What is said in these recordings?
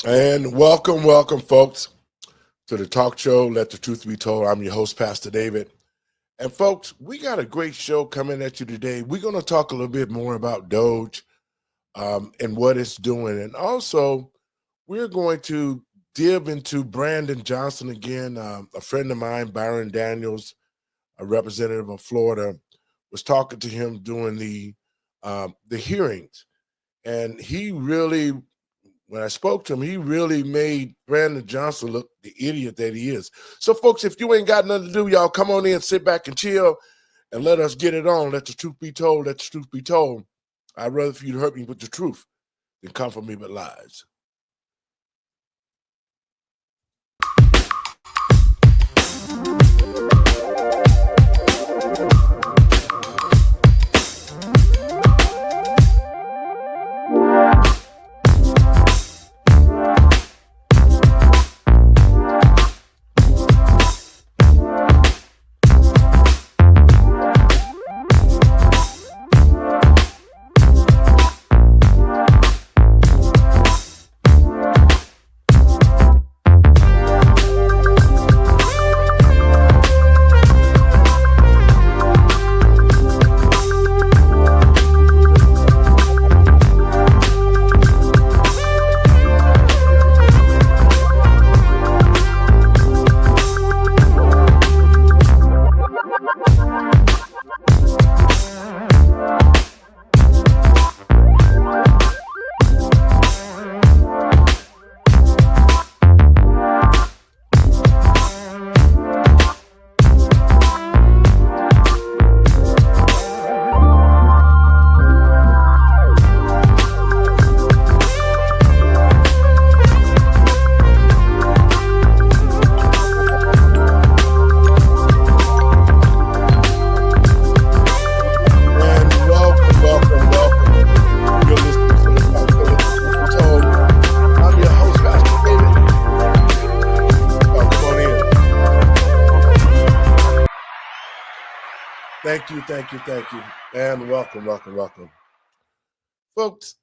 And welcome, folks, to the talk show, Let the Truth Be Told. I'm your host, Pastor David. And, folks, we got a great show coming at you today. We're going to talk a little bit more about Doge and what it's doing. And also, we're going to dive into Brandon Johnson again. A friend of mine, Byron Daniels, a representative of Florida, was talking to him during the hearings. And he really, when I spoke to him, he really made Brandon Johnson look the idiot that he is. So, folks, if you ain't got nothing to do, y'all come on in, sit back and chill, and let us get it on. Let the truth be told. Let the truth be told. I'd rather for you to hurt me with the truth than come for me with lies. Thank you. And welcome. Folks,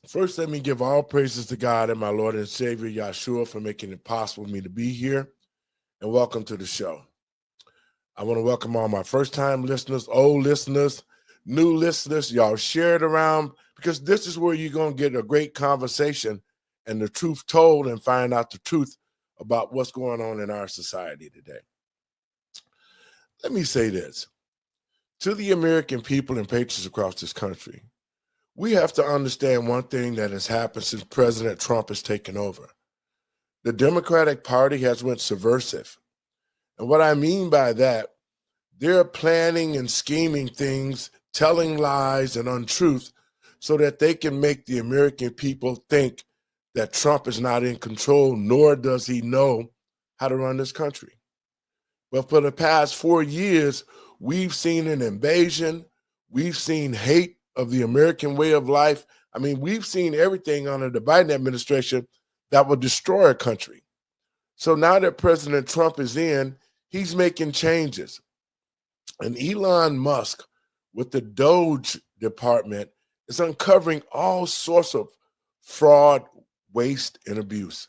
first let me give all praises to God and my Lord and Savior, Yahshua, for making it possible for me to be here. And welcome to the show. I want to welcome all my first-time listeners, old listeners, new listeners. Y'all share it around because this is where you're going to get a great conversation and the truth told and find out the truth about what's going on in our society today. Let me say this. To the American people and patriots across this country, we have to understand one thing that has happened since President Trump has taken over. The Democratic Party has went subversive. And what I mean by that, they're planning and scheming things, telling lies and untruth so that they can make the American people think that Trump is not in control, nor does he know how to run this country. But for the past 4 years, we've seen an invasion. We've seen hate of the American way of life. I mean, we've seen everything under the Biden administration that will destroy a country. So now that President Trump is in, he's making changes. And Elon Musk, with the Doge department, is uncovering all sorts of fraud, waste, and abuse.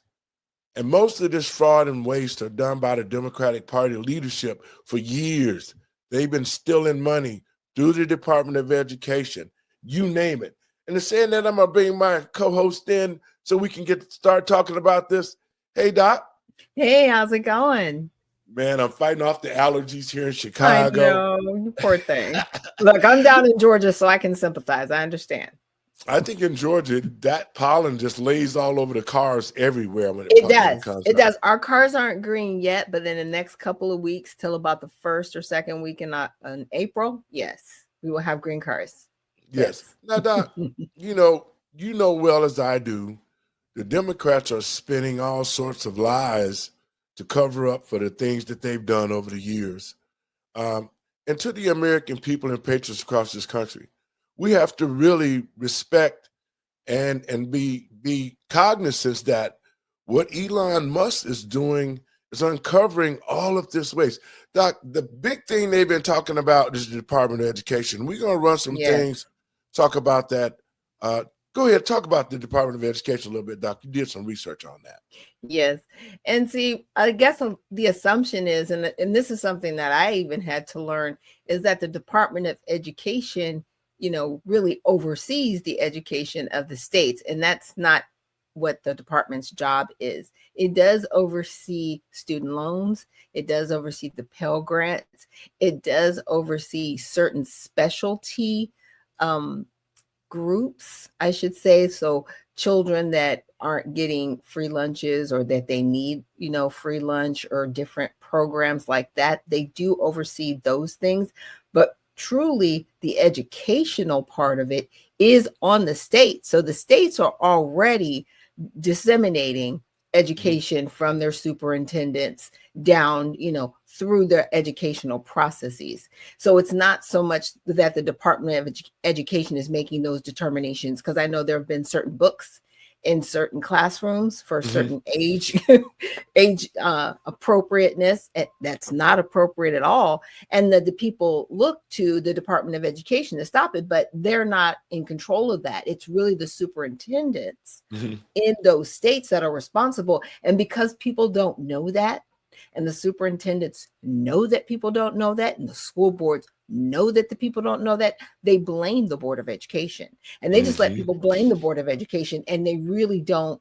And most of this fraud and waste are done by the Democratic Party leadership for years. They've been stealing money through the Department of Education, you name it. And it's saying that I'm going to bring my co-host in so we can start talking about this. Hey, Doc. Hey, how's it going? Man, I'm fighting off the allergies here in Chicago. I know, you poor thing. Look, I'm down in Georgia, so I can sympathize. I understand. I think in Georgia, that pollen just lays all over the cars everywhere. When it does. It does. Our cars aren't green yet, but in the next couple of weeks, till about the first or second week in April, yes, we will have green cars. Yes. Now, Doc, you know well as I do, the Democrats are spinning all sorts of lies to cover up for the things that they've done over the years. And to the American people and patriots across this country, we have to really respect and be cognizant that what Elon Musk is doing is uncovering all of this waste. Doc, the big thing they've been talking about is the Department of Education. We're going to run some things, talk about that. Go ahead, talk about the Department of Education a little bit, Doc. You did some research on that. Yes. And see, I guess the assumption is, and this is something that I even had to learn, is that the Department of Education, really oversees the education of the states. And that's not what the department's job is. It does oversee student loans. It does oversee the Pell Grants. It does oversee certain specialty groups, I should say. So children that aren't getting free lunches or that they need, free lunch or different programs like that, they do oversee those things. But truly, the educational part of it is on the state. So the states are already disseminating education from their superintendents down, through their educational processes. So it's not so much that the Department of Education is making those determinations, because I know there have been certain books in certain classrooms for certain age appropriateness that's not appropriate at all, and that the people look to the Department of Education to stop it, but they're not in control of that. It's really the superintendents in those states that are responsible. And because people don't know that, and the superintendents know that people don't know that, and the school boards know that the people don't know that, they blame the Board of Education. And they just let people blame the Board of Education, and they really don't,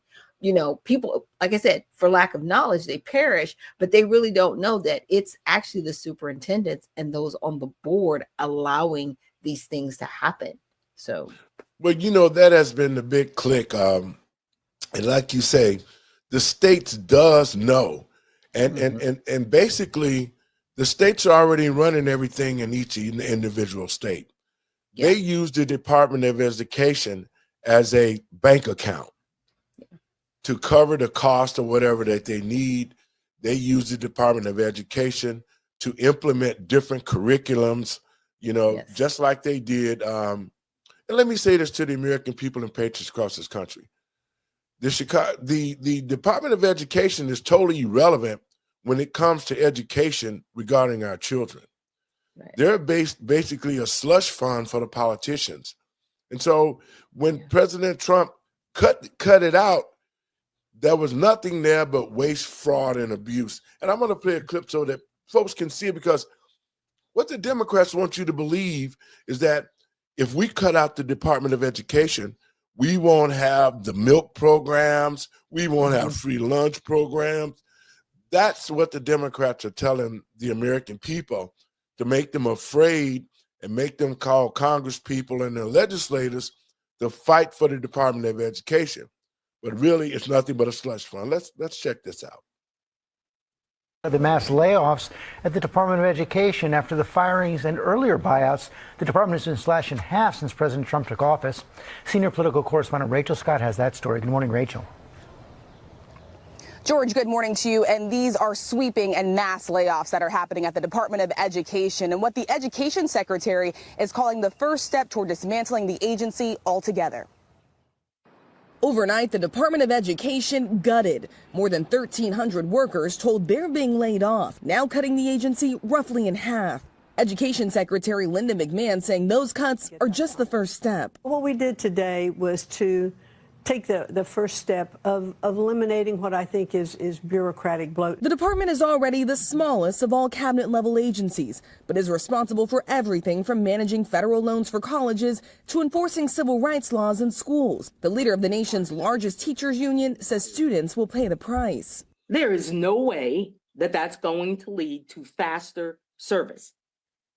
people, like I said, for lack of knowledge, they perish, but they really don't know that it's actually the superintendents and those on the board allowing these things to happen. So, well, that has been the big click. And like you say, the states does know. And basically, the states are already running everything in each individual state. Yeah. They use the Department of Education as a bank account to cover the cost of whatever that they need. They use the Department of Education to implement different curriculums, just like they did. And let me say this to the American people and patriots across this country. The Department of Education is totally irrelevant when it comes to education regarding our children. Right. They're basically a slush fund for the politicians. And so when President Trump cut it out, there was nothing there but waste, fraud, and abuse. And I'm going to play a clip so that folks can see it, because what the Democrats want you to believe is that if we cut out the Department of Education, we won't have the milk programs. We won't have free lunch programs. That's what the Democrats are telling the American people, to make them afraid and make them call Congress people and their legislators to fight for the Department of Education. But really, it's nothing but a slush fund. Let's check this out. The mass layoffs at the Department of Education after the firings and earlier buyouts. The department has been slashed in half since President Trump took office. Senior political correspondent Rachel Scott has that story. Good morning, Rachel. George, good morning to you. And these are sweeping and mass layoffs that are happening at the Department of Education, and what the Education Secretary is calling the first step toward dismantling the agency altogether. Overnight, the Department of Education gutted. More than 1,300 workers told they're being laid off, now cutting the agency roughly in half. Education Secretary Linda McMahon saying those cuts are just the first step. What we did today was to take the first step of eliminating what I think is bureaucratic bloat. The department is already the smallest of all cabinet-level agencies, but is responsible for everything from managing federal loans for colleges to enforcing civil rights laws in schools. The leader of the nation's largest teachers union says students will pay the price. There is no way that that's going to lead to faster service.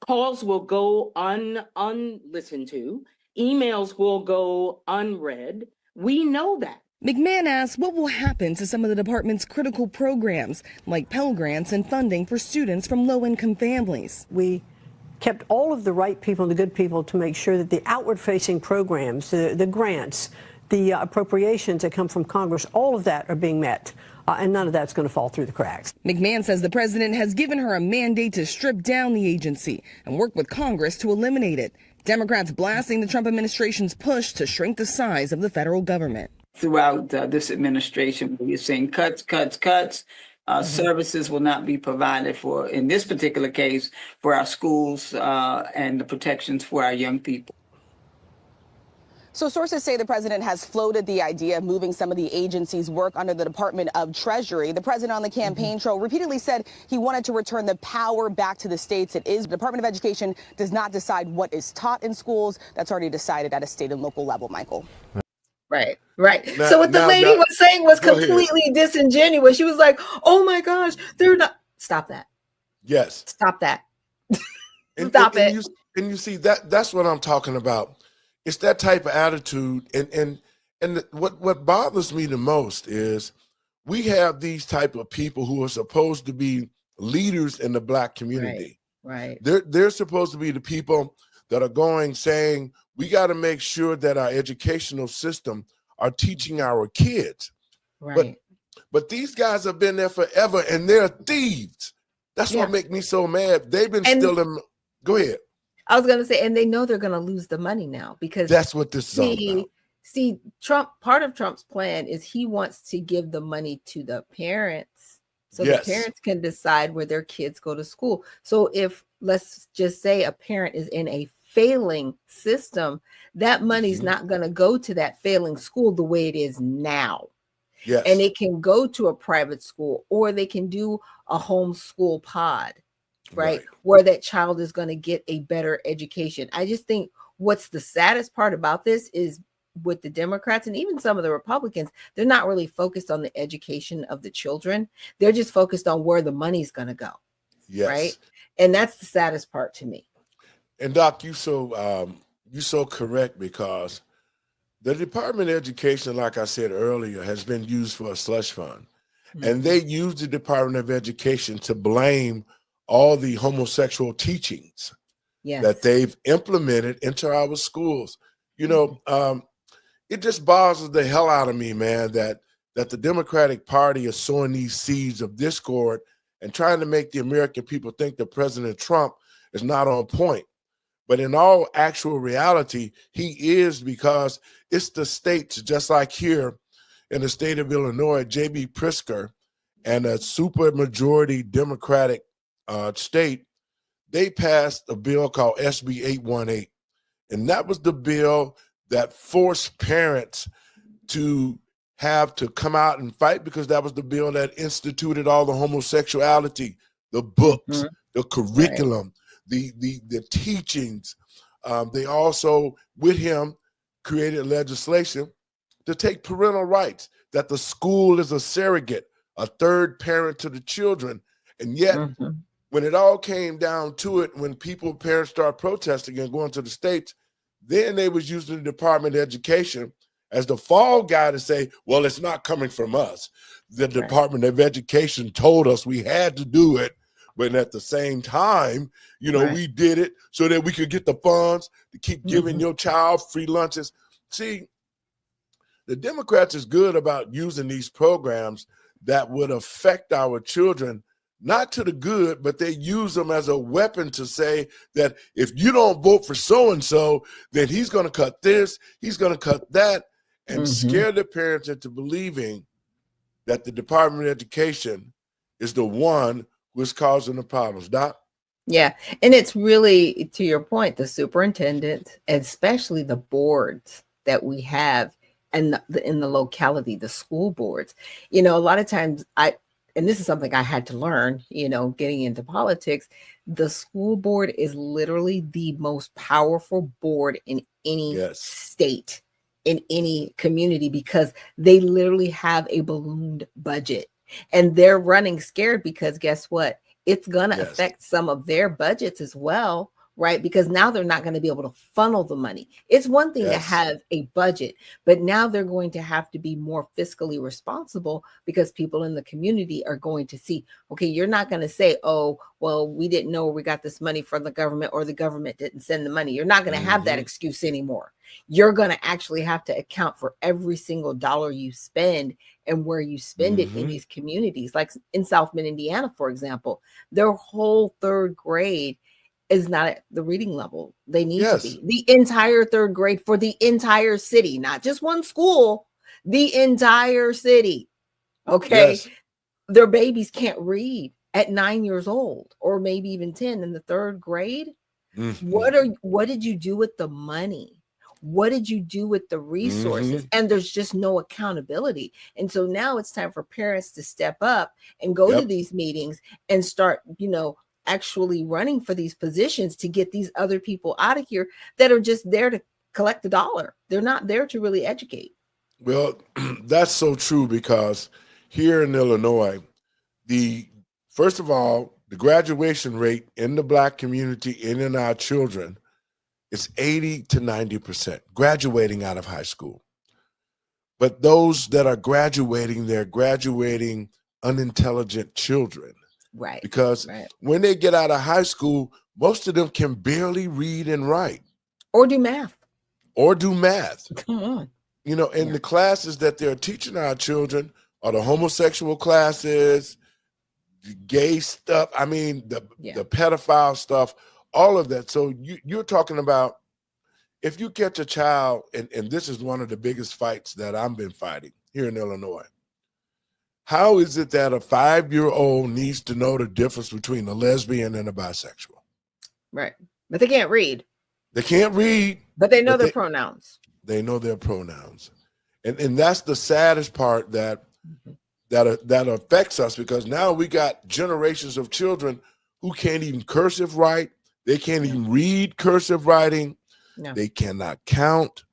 Calls will go unlistened to. Emails will go unread. We know that. McMahon asked what will happen to some of the department's critical programs, like Pell Grants and funding for students from low-income families. We kept all of the right people, the good people, to make sure that the outward-facing programs, the grants, the appropriations that come from Congress, all of that are being met. And none of that's going to fall through the cracks. McMahon says the president has given her a mandate to strip down the agency and work with Congress to eliminate it. Democrats blasting the Trump administration's push to shrink the size of the federal government. Throughout this administration, we're seeing cuts. Services will not be provided for, in this particular case, for our schools and the protections for our young people. So sources say the president has floated the idea of moving some of the agency's work under the Department of Treasury. The president on the campaign trail repeatedly said he wanted to return the power back to the states. It is the Department of Education does not decide what is taught in schools. That's already decided at a state and local level, Michael. Right, right. Now- So what the now- lady now- was saying was go ahead. completely disingenuous. She was like, "Oh my gosh, they're not." Stop that. Yes. Stop that. And, Stop and it. you see that's what I'm talking about. It's that type of attitude. And what bothers me the most is we have these type of people who are supposed to be leaders in the Black community. Right. They're supposed to be the people that are going saying we got to make sure that our educational system are teaching our kids. Right. But these guys have been there forever and they're thieves. That's what makes me so mad. They've been stealing. Go ahead. I was going to say, and they know they're going to lose the money now because that's what this is all about. See, Trump, part of Trump's plan is he wants to give the money to the parents so the parents can decide where their kids go to school. So if, let's just say, a parent is in a failing system, that money's not going to go to that failing school the way it is now. Yes. And it can go to a private school, or they can do a homeschool pod, right? Where that child is going to get a better education. I just think what's the saddest part about this is with the Democrats and even some of the Republicans, they're not really focused on the education of the children. They're just focused on where the money's going to go. Yes. Right. And that's the saddest part to me. And Doc, you so correct, because the Department of Education, like I said earlier, has been used for a slush fund. And they use the Department of Education to blame all the homosexual teachings that they've implemented into our schools. You know, it just bothers the hell out of me, man, that the Democratic Party is sowing these seeds of discord and trying to make the American people think that President Trump is not on point. But in all actual reality, he is, because it's the states, just like here in the state of Illinois, J.B. Pritzker and a super majority Democratic state, they passed a bill called SB 818. And that was the bill that forced parents to have to come out and fight, because that was the bill that instituted all the homosexuality, the books, the curriculum, the teachings. They also, with him, created legislation to take parental rights, that the school is a surrogate, a third parent to the children. And yet, when it all came down to it, when parents started protesting and going to the states, then they was using the Department of Education as the fall guy to say, well, it's not coming from us. The Department of Education told us we had to do it. But at the same time, you know, we did it so that we could get the funds to keep giving your child free lunches. See, the Democrats is good about using these programs that would affect our children, not to the good, but they use them as a weapon to say that if you don't vote for so-and-so, then he's going to cut this, he's going to cut that, and scare the parents into believing that the Department of Education is the one who is causing the problems. Doc? Yeah. And it's really, to your point, the superintendent, especially the boards that we have and in the locality, the school boards. You know, a lot of times and this is something I had to learn, you know, getting into politics, the school board is literally the most powerful board in any state, in any community, because they literally have a ballooned budget and they're running scared because guess what? It's going to affect some of their budgets as well, right? Because now they're not going to be able to funnel the money. It's one thing to have a budget, but now they're going to have to be more fiscally responsible because people in the community are going to see, okay, you're not going to say, oh, well, we didn't know we got this money from the government or the government didn't send the money. You're not going to have that excuse anymore. You're going to actually have to account for every single dollar you spend and where you spend it in these communities. Like in South Bend, Indiana, for example, their whole third grade is not at the reading level they need to be. The entire third grade for the entire city, not just one school, the entire city. Okay. Their babies can't read at 9 years old or maybe even 10 in the third grade. What did you do with the money? What did you do with the resources? And there's just no accountability. And so now it's time for parents to step up and go to these meetings and start, actually running for these positions to get these other people out of here that are just there to collect the dollar. They're not there to really educate. Well, that's so true, because here in Illinois, first of all, the graduation rate in the Black community and in our children is 80 to 90% graduating out of high school. But those that are graduating, they're graduating unintelligent children. Right. Because when they get out of high school, most of them can barely read and write. Or do math. Come on. And the classes that they're teaching our children are the homosexual classes, the gay stuff. I mean, the pedophile stuff, all of that. So you're talking about, if you catch a child, and this is one of the biggest fights that I've been fighting here in Illinois. How is it that a 5-year-old needs to know the difference between a lesbian and a bisexual? Right. But they can't read. They can't read. But they know their pronouns. They know their pronouns. And that's the saddest part that affects us, because now we got generations of children who can't even cursive write. They can't even read cursive writing. No. They cannot count.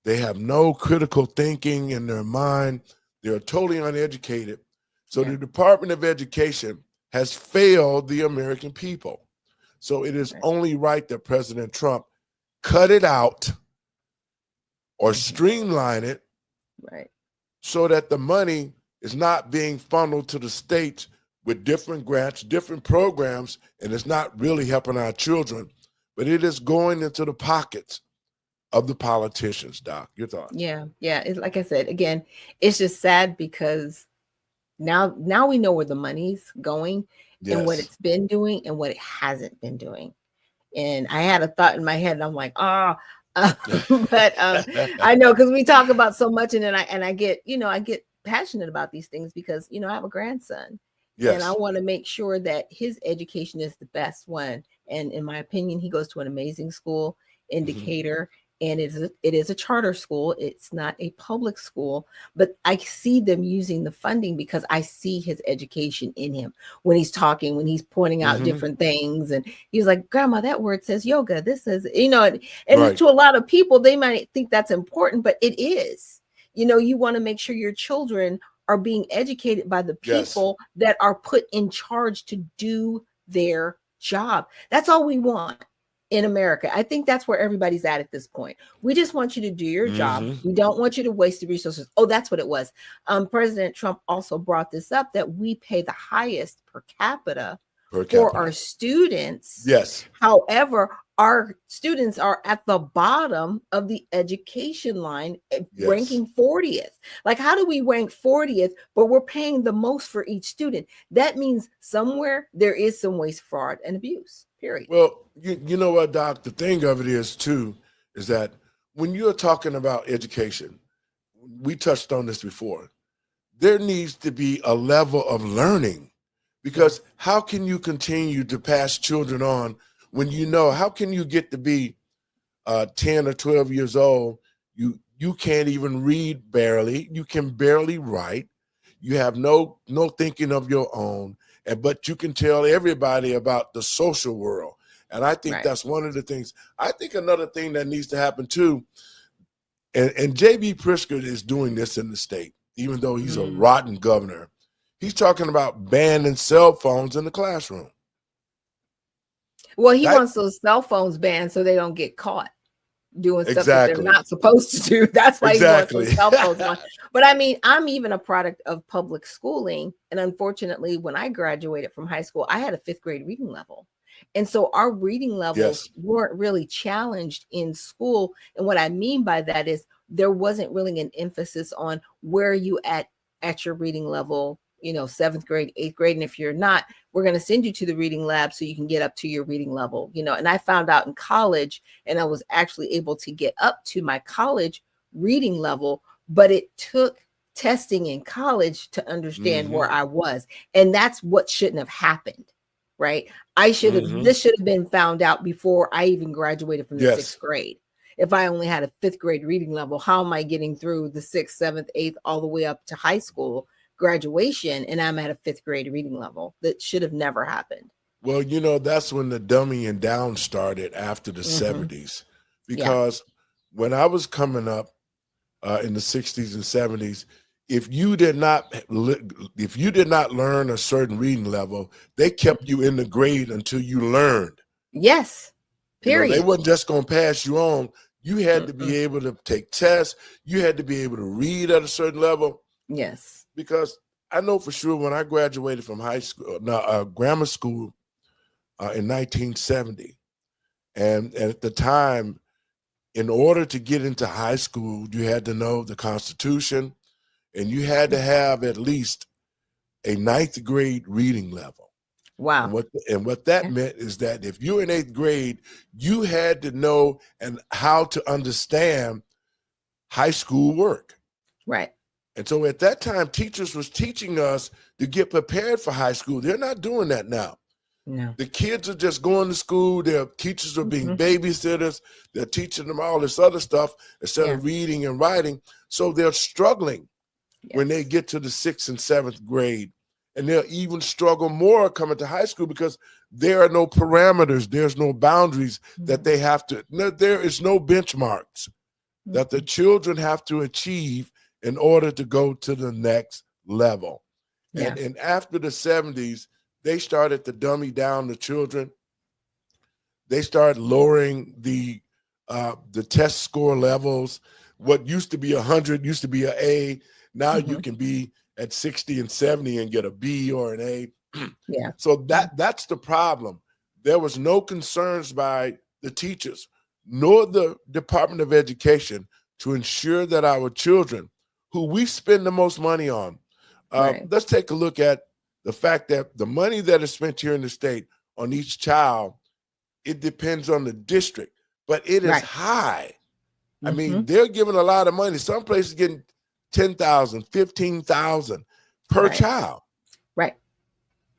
They have no critical thinking in their mind. They're totally uneducated. So the Department of Education has failed the American people. So it is only right that President Trump cut it out or streamline it, so that the money is not being funneled to the states with different grants, different programs, and it's not really helping our children, but it is going into the pockets of the politicians. Doc, your thoughts? Yeah. It's like I said, again, it's just sad because now we know where the money's going and what it's been doing and what it hasn't been doing. And I had a thought in my head, and I'm like, but I know, because we talk about so much, and then I get passionate about these things because I have a grandson. And I want to make sure that his education is the best one. And in my opinion, he goes to an amazing school, Indicator. And it is a charter school. It's not a public school, but I see them using the funding because I see his education in him when he's talking, when he's pointing out different things. And he's like, Grandma, that word says yoga. This is, and to a lot of people, they might think that's important, but it is. You want to make sure your children are being educated by the people that are put in charge to do their job. That's all we want in America. I think that's where everybody's at this point. We just want you to do your job. We don't want you to waste the resources. Oh, that's what it was. President Trump also brought this up, that we pay the highest per capita for our students. Yes. However, our students are at the bottom of the education line, ranking 40th. Like, how do we rank 40th, but we're paying the most for each student? That means somewhere there is some waste, fraud, and abuse. Period. Well, you know what, Doc, the thing of it is too, is that when you're talking about education, we touched on this before, there needs to be a level of learning, because how can you continue to pass children on when how can you get to be 10 or 12 years old? You can't even read barely, you can barely write, you have no thinking of your own. But you can tell everybody about the social world. And I think that's one of the things. I think another thing that needs to happen too, and J.B. Pritzker is doing this in the state, even though he's a rotten governor. He's talking about banning cell phones in the classroom. Well, he wants those cell phones banned so they don't get caught doing stuff that they're not supposed to do. That's why he wants those cell phones on. But I mean, I'm even a product of public schooling. And unfortunately, when I graduated from high school, I had a 5th grade reading level. And so our reading levels weren't really challenged in school. And what I mean by that is there wasn't really an emphasis on where you at your reading level, 7th grade, 8th grade. And if you're not, we're going to send you to the reading lab so you can get up to your reading level, and I found out in college, and I was actually able to get up to my college reading level, but it took testing in college to understand where I was. And that's what shouldn't have happened, right? This should have been found out before I even graduated from the 6th grade. if I only had a 5th grade reading level, how am I getting through the 6th, 7th, 8th, all the way up to high school graduation, and I'm at a 5th grade reading level? That should have never happened. Well, that's when the dumbing down started after the 70s, because when I was coming up in the 60s and 70s, if you did not learn a certain reading level, they kept you in the grade until you learned. Yes. Period. They wasn't just going to pass you on. You had to be able to take tests. You had to be able to read at a certain level. Yes. Because I know for sure when I graduated from grammar school in 1970, and at the time, in order to get into high school, you had to know the Constitution, and you had to have at least a 9th grade reading level. Wow. And what that meant is that if you're in 8th grade, you had to know and how to understand high school work. Right. And so at that time, teachers was teaching us to get prepared for high school. They're not doing that now. No. The kids are just going to school. Their teachers are being babysitters. They're teaching them all this other stuff instead of reading and writing. So they're struggling when they get to the 6th and 7th grade. And they'll even struggle more coming to high school because there are no parameters. There's no boundaries that they have to, there is no benchmarks that the children have to achieve in order to go to the next level. And after the 70s, they started to dummy down the children. They started lowering the test score levels. What used to be 100 used to be an A. Now you can be at 60 and 70 and get a B or an A. So that's the problem. There was no concerns by the teachers nor the Department of Education to ensure that our children, who we spend the most money on, let's take a look at the fact that the money that is spent here in the state on each child, it depends on the district, but it is high. I mean, they're giving a lot of money. Some places getting $10,000, $15,000 per child. Right.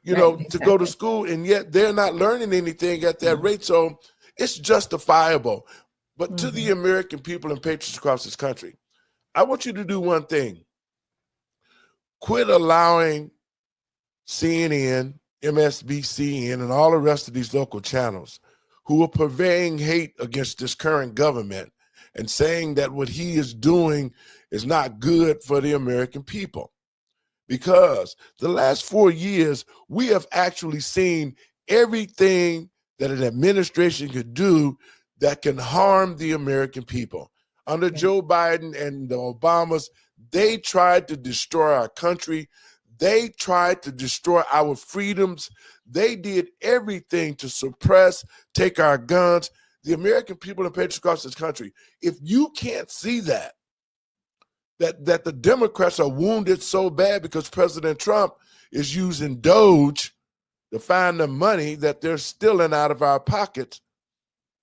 To go to school, and yet they're not learning anything at that rate. So it's justifiable. But to the American people and patriots across this country, I want you to do one thing. Quit allowing CNN, MSNBC, and all the rest of these local channels who are purveying hate against this current government and saying that what he is doing is not good for the American people. Because the last 4 years, we have actually seen everything that an administration could do that can harm the American people. Under Joe Biden and the Obamas, they tried to destroy our country. They tried to destroy our freedoms. They did everything to suppress, take our guns. The American people and patriots across this country, if you can't see that the Democrats are wounded so bad because President Trump is using Doge to find the money that they're stealing out of our pockets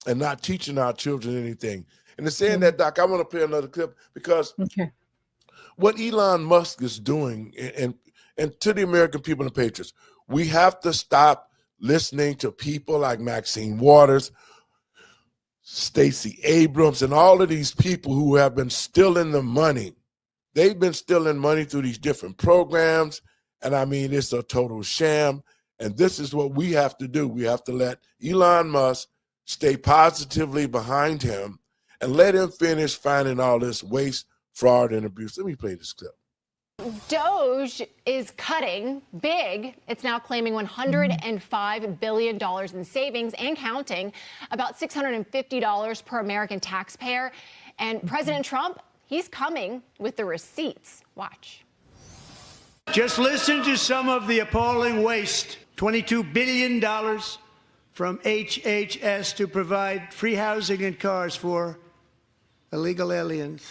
and not teaching our children anything. And in saying that, Doc, I want to play another clip because what Elon Musk is doing, and to the American people and patriots, we have to stop listening to people like Maxine Waters, Stacey Abrams, and all of these people who have been stealing the money. They've been stealing money through these different programs, and I mean, it's a total sham. And this is what we have to do. We have to let Elon Musk stay positively behind him and let him finish finding all this waste, fraud, and abuse. Let me play this clip. Doge is cutting big. It's now claiming $105 billion in savings and counting, about $650 per American taxpayer. And President Trump, he's coming with the receipts. Watch. Just listen to some of the appalling waste. $22 billion from HHS to provide free housing and cars for illegal aliens.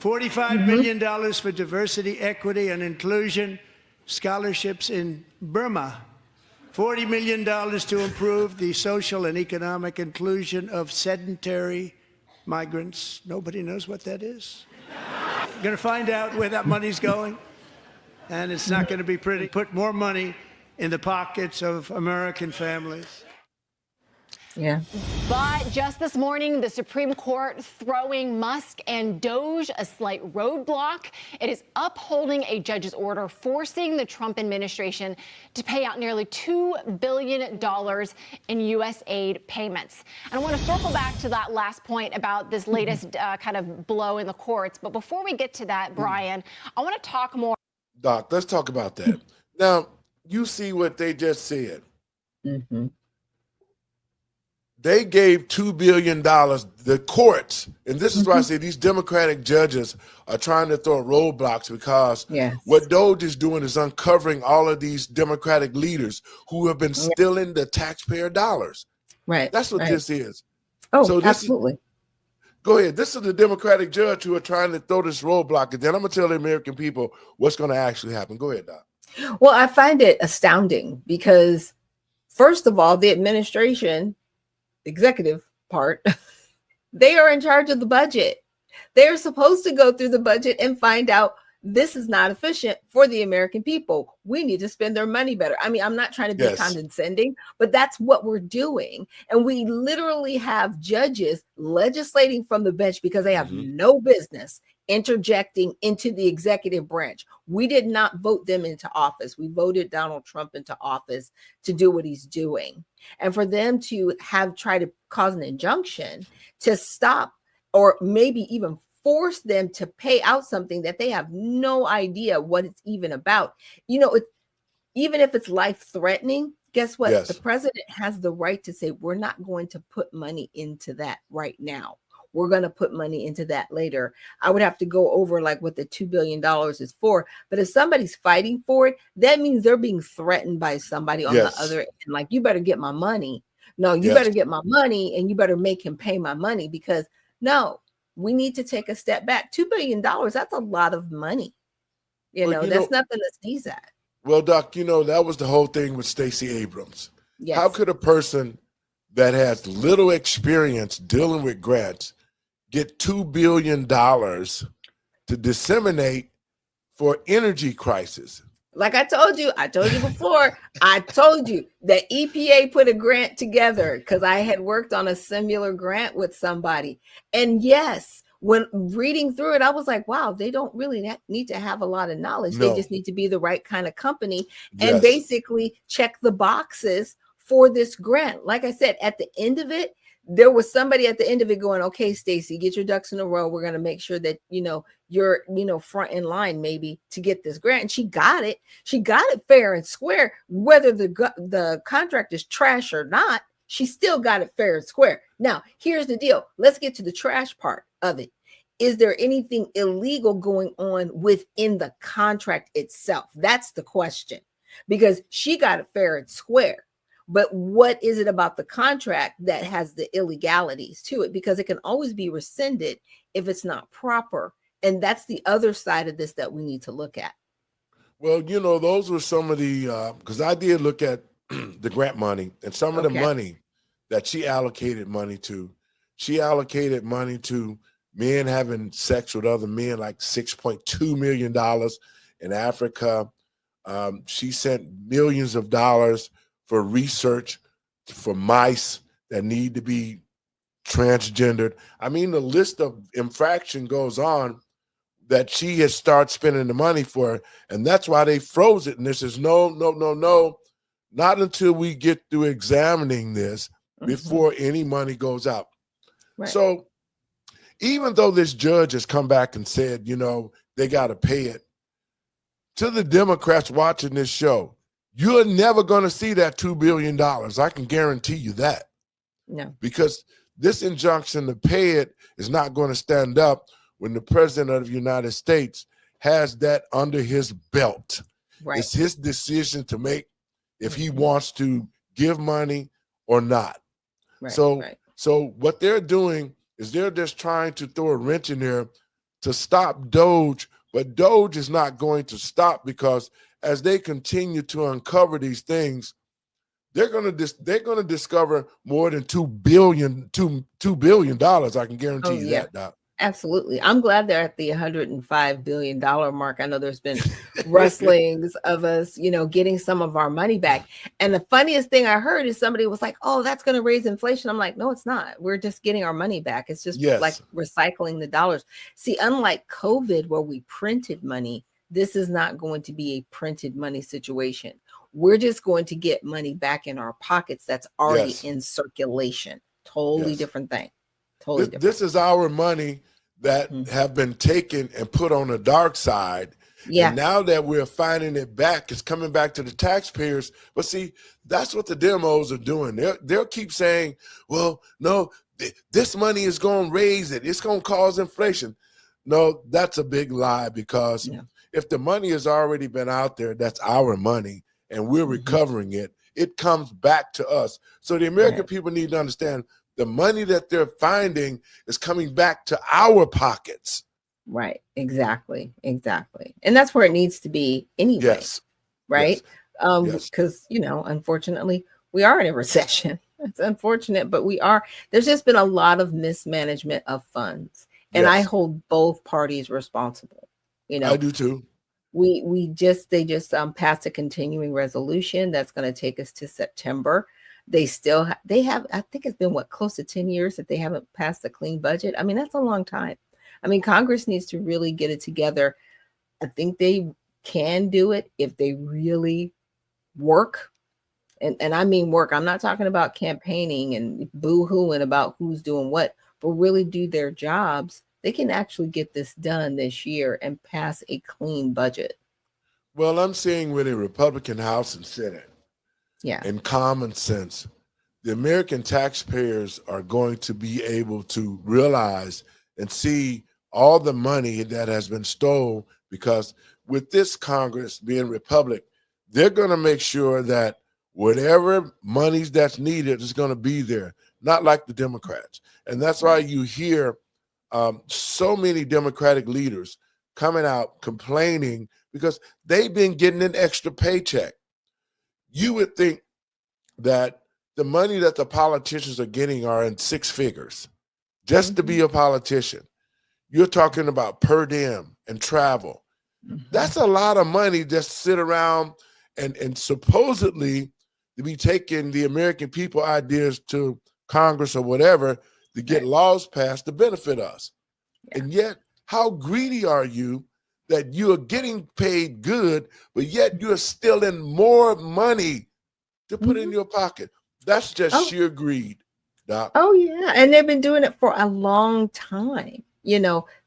$45 million for diversity, equity, and inclusion scholarships in Burma. $40 million to improve the social and economic inclusion of sedentary migrants. Nobody knows what that is. Going to find out where that money's going, and it's not going to be pretty. Put more money in the pockets of American families. Yeah. But just this morning, the Supreme Court throwing Musk and Doge a slight roadblock. It is upholding a judge's order forcing the Trump administration to pay out nearly $2 billion in U.S. aid payments. And I want to circle back to that last point about this latest kind of blow in the courts. But before we get to that, Brian, I want to talk more. Doc, let's talk about that. Now, you see what they just said. Mm-hmm. They gave $2 billion, the courts, and this is why I say these Democratic judges are trying to throw roadblocks because what Doge is doing is uncovering all of these Democratic leaders who have been stealing the taxpayer dollars. Right. That's what this is. Oh, so absolutely. Go ahead. This is the Democratic judge who are trying to throw this roadblock, and then I'm going to tell the American people what's going to actually happen. Go ahead, Doc. Well, I find it astounding because, first of all, the administration, executive part, they are in charge of the budget. They're supposed to go through the budget and find out this is not efficient for the American people. We need to spend their money better. I mean, I'm not trying to be condescending, but that's what we're doing. And we literally have judges legislating from the bench because they have no business interjecting into the executive branch. We did not vote them into office. We voted Donald Trump into office to do what he's doing. And for them to try to cause an injunction to stop or maybe even force them to pay out something that they have no idea what it's even about. You know, even if it's life-threatening, guess what? The president has the right to say, we're not going to put money into that right now. We're going to put money into that later. I would have to go over like what the $2 billion is for. But if somebody's fighting for it, that means they're being threatened by somebody on the other end. Like, you better get my money. No, you better get my money and you better make him pay my money because no, we need to take a step back. $2 billion, that's a lot of money. That's nothing to sneeze at. Well, Doc, that was the whole thing with Stacey Abrams. Yes. How could a person that has little experience dealing with grants get $2 billion to disseminate for energy crisis? Like I told you before, I told you that EPA put a grant together because I had worked on a similar grant with somebody. And yes, when reading through it, I was like, wow, they don't really need to have a lot of knowledge. No. They just need to be the right kind of company and basically check the boxes for this grant. Like I said, at the end of it, there was somebody at the end of it going, okay, Stacey, get your ducks in a row. We're going to make sure that, you're, front in line maybe to get this grant. And she got it. She got it fair and square. Whether the contract is trash or not, she still got it fair and square. Now, here's the deal. Let's get to the trash part of it. Is there anything illegal going on within the contract itself? That's the question, because she got it fair and square. But what is it about the contract that has the illegalities to it? Because it can always be rescinded if it's not proper. And that's the other side of this that we need to look at. Well, those were some of the, because I did look at the grant money and some of the money that she allocated money to. She allocated money to men having sex with other men, like $6.2 million in Africa. She sent millions of dollars for research for mice that need to be transgendered. I mean, the list of infraction goes on that she has started spending the money for, and that's why they froze it. And this is no, not until we get through examining this before any money goes out. Right. So even though this judge has come back and said, they got to pay it, to the Democrats watching this show, you're never going to see that $2 billion. I can guarantee you that. No. Because this injunction to pay it is not going to stand up when the president of the United States has that under his belt. Right. It's his decision to make if he wants to give money or not. Right. So what they're doing is they're just trying to throw a wrench in there to stop Doge, but Doge is not going to stop because as they continue to uncover these things, they're going to discover more than $2 billion. I can guarantee you that, Doc. Absolutely. I'm glad they're at the $105 billion mark. I know there's been rustlings of us, getting some of our money back. And the funniest thing I heard is somebody was like, oh, that's going to raise inflation. I'm like, no, it's not. We're just getting our money back. It's just like Yes. recycling the dollars. See, unlike COVID, where we printed money, this is not going to be a printed money situation. We're just going to get money back in our pockets that's already Yes. in circulation. Totally Yes. different thing. Totally different. This is our money that have been taken and put on the dark side. Yeah. And now that we're finding it back, it's coming back to the taxpayers. But see, that's what the demos are doing. They'll keep saying, well, no, this money is going to raise it. It's going to cause inflation. No, that's a big lie, because if the money has already been out there, that's our money, and we're recovering it. It comes back to us. So the American people need to understand the money that they're finding is coming back to our pockets. Right. Exactly. And that's where it needs to be anyway. Yes. Right. Yes. Because, unfortunately, we are in a recession. It's unfortunate, but there's just been a lot of mismanagement of funds. And I hold both parties responsible. I do too. They just passed a continuing resolution that's going to take us to September. They have, I think it's been close to 10 years that they haven't passed a clean budget. I mean, that's a long time. I mean, Congress needs to really get it together. I think they can do it if they really work. And I mean work. I'm not talking about campaigning and boo-hooing about who's doing what, but really do their jobs. They can actually get this done this year and pass a clean budget. Well, I'm seeing with a Republican House and Senate, in common sense, the American taxpayers are going to be able to realize and see all the money that has been stolen, because with this Congress being Republican, they're going to make sure that whatever monies that's needed is going to be there, not like the Democrats. And that's why you hear so many Democratic leaders coming out complaining, because they've been getting an extra paycheck. You would think that the money that the politicians are getting are in six figures just to be a politician. You're talking about per diem and travel. That's a lot of money just to sit around and supposedly to be taking the American people ideas to Congress or whatever to get laws passed to benefit us. And yet, how greedy are you that you are getting paid good, but yet you're stealing more money to put in your pocket? That's just sheer greed, Doc. Oh, yeah. And they've been doing it for a long time.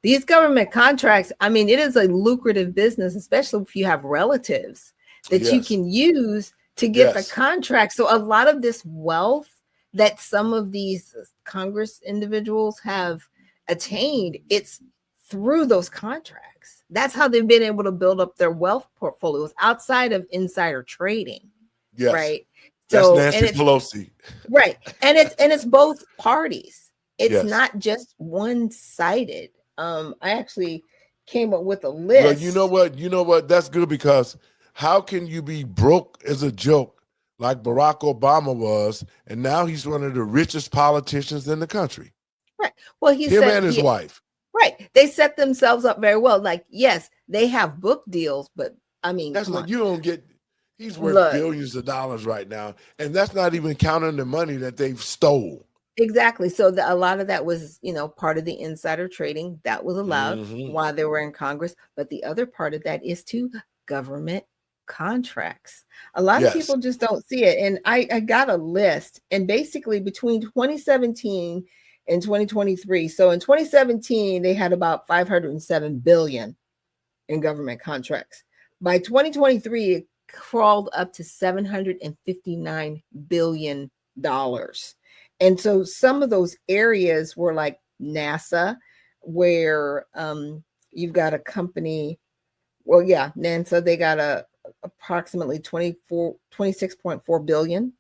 These government contracts, I mean, it is a lucrative business, especially if you have relatives that you can use to get the contract. So a lot of this wealth that some of these Congress individuals have attained, it's through those contracts. That's how they've been able to build up their wealth portfolios outside of insider trading. Yes. Right. That's So, Nancy Pelosi. Right. And it's both parties. It's not just one-sided. I actually came up with a list. Well, you know what? That's good, because how can you be broke as a joke like Barack Obama was, and now he's one of the richest politicians in the country? Right. Well, him and his wife. Right. They set themselves up very well. Like, yes, they have book deals, but I mean, that's like, you don't get. He's worth billions of dollars right now, and that's not even counting the money that they've stole. Exactly. So a lot of that was, part of the insider trading that was allowed while they were in Congress. But the other part of that is to government contracts. A lot of people just don't see it. And I got a list, and basically between 2017 and 2023. So in 2017, they had about 507 billion in government contracts. By 2023, it crawled up to $759 billion. And so some of those areas were like NASA, where you've got a company. Well, NASA, they got approximately 26.4 billion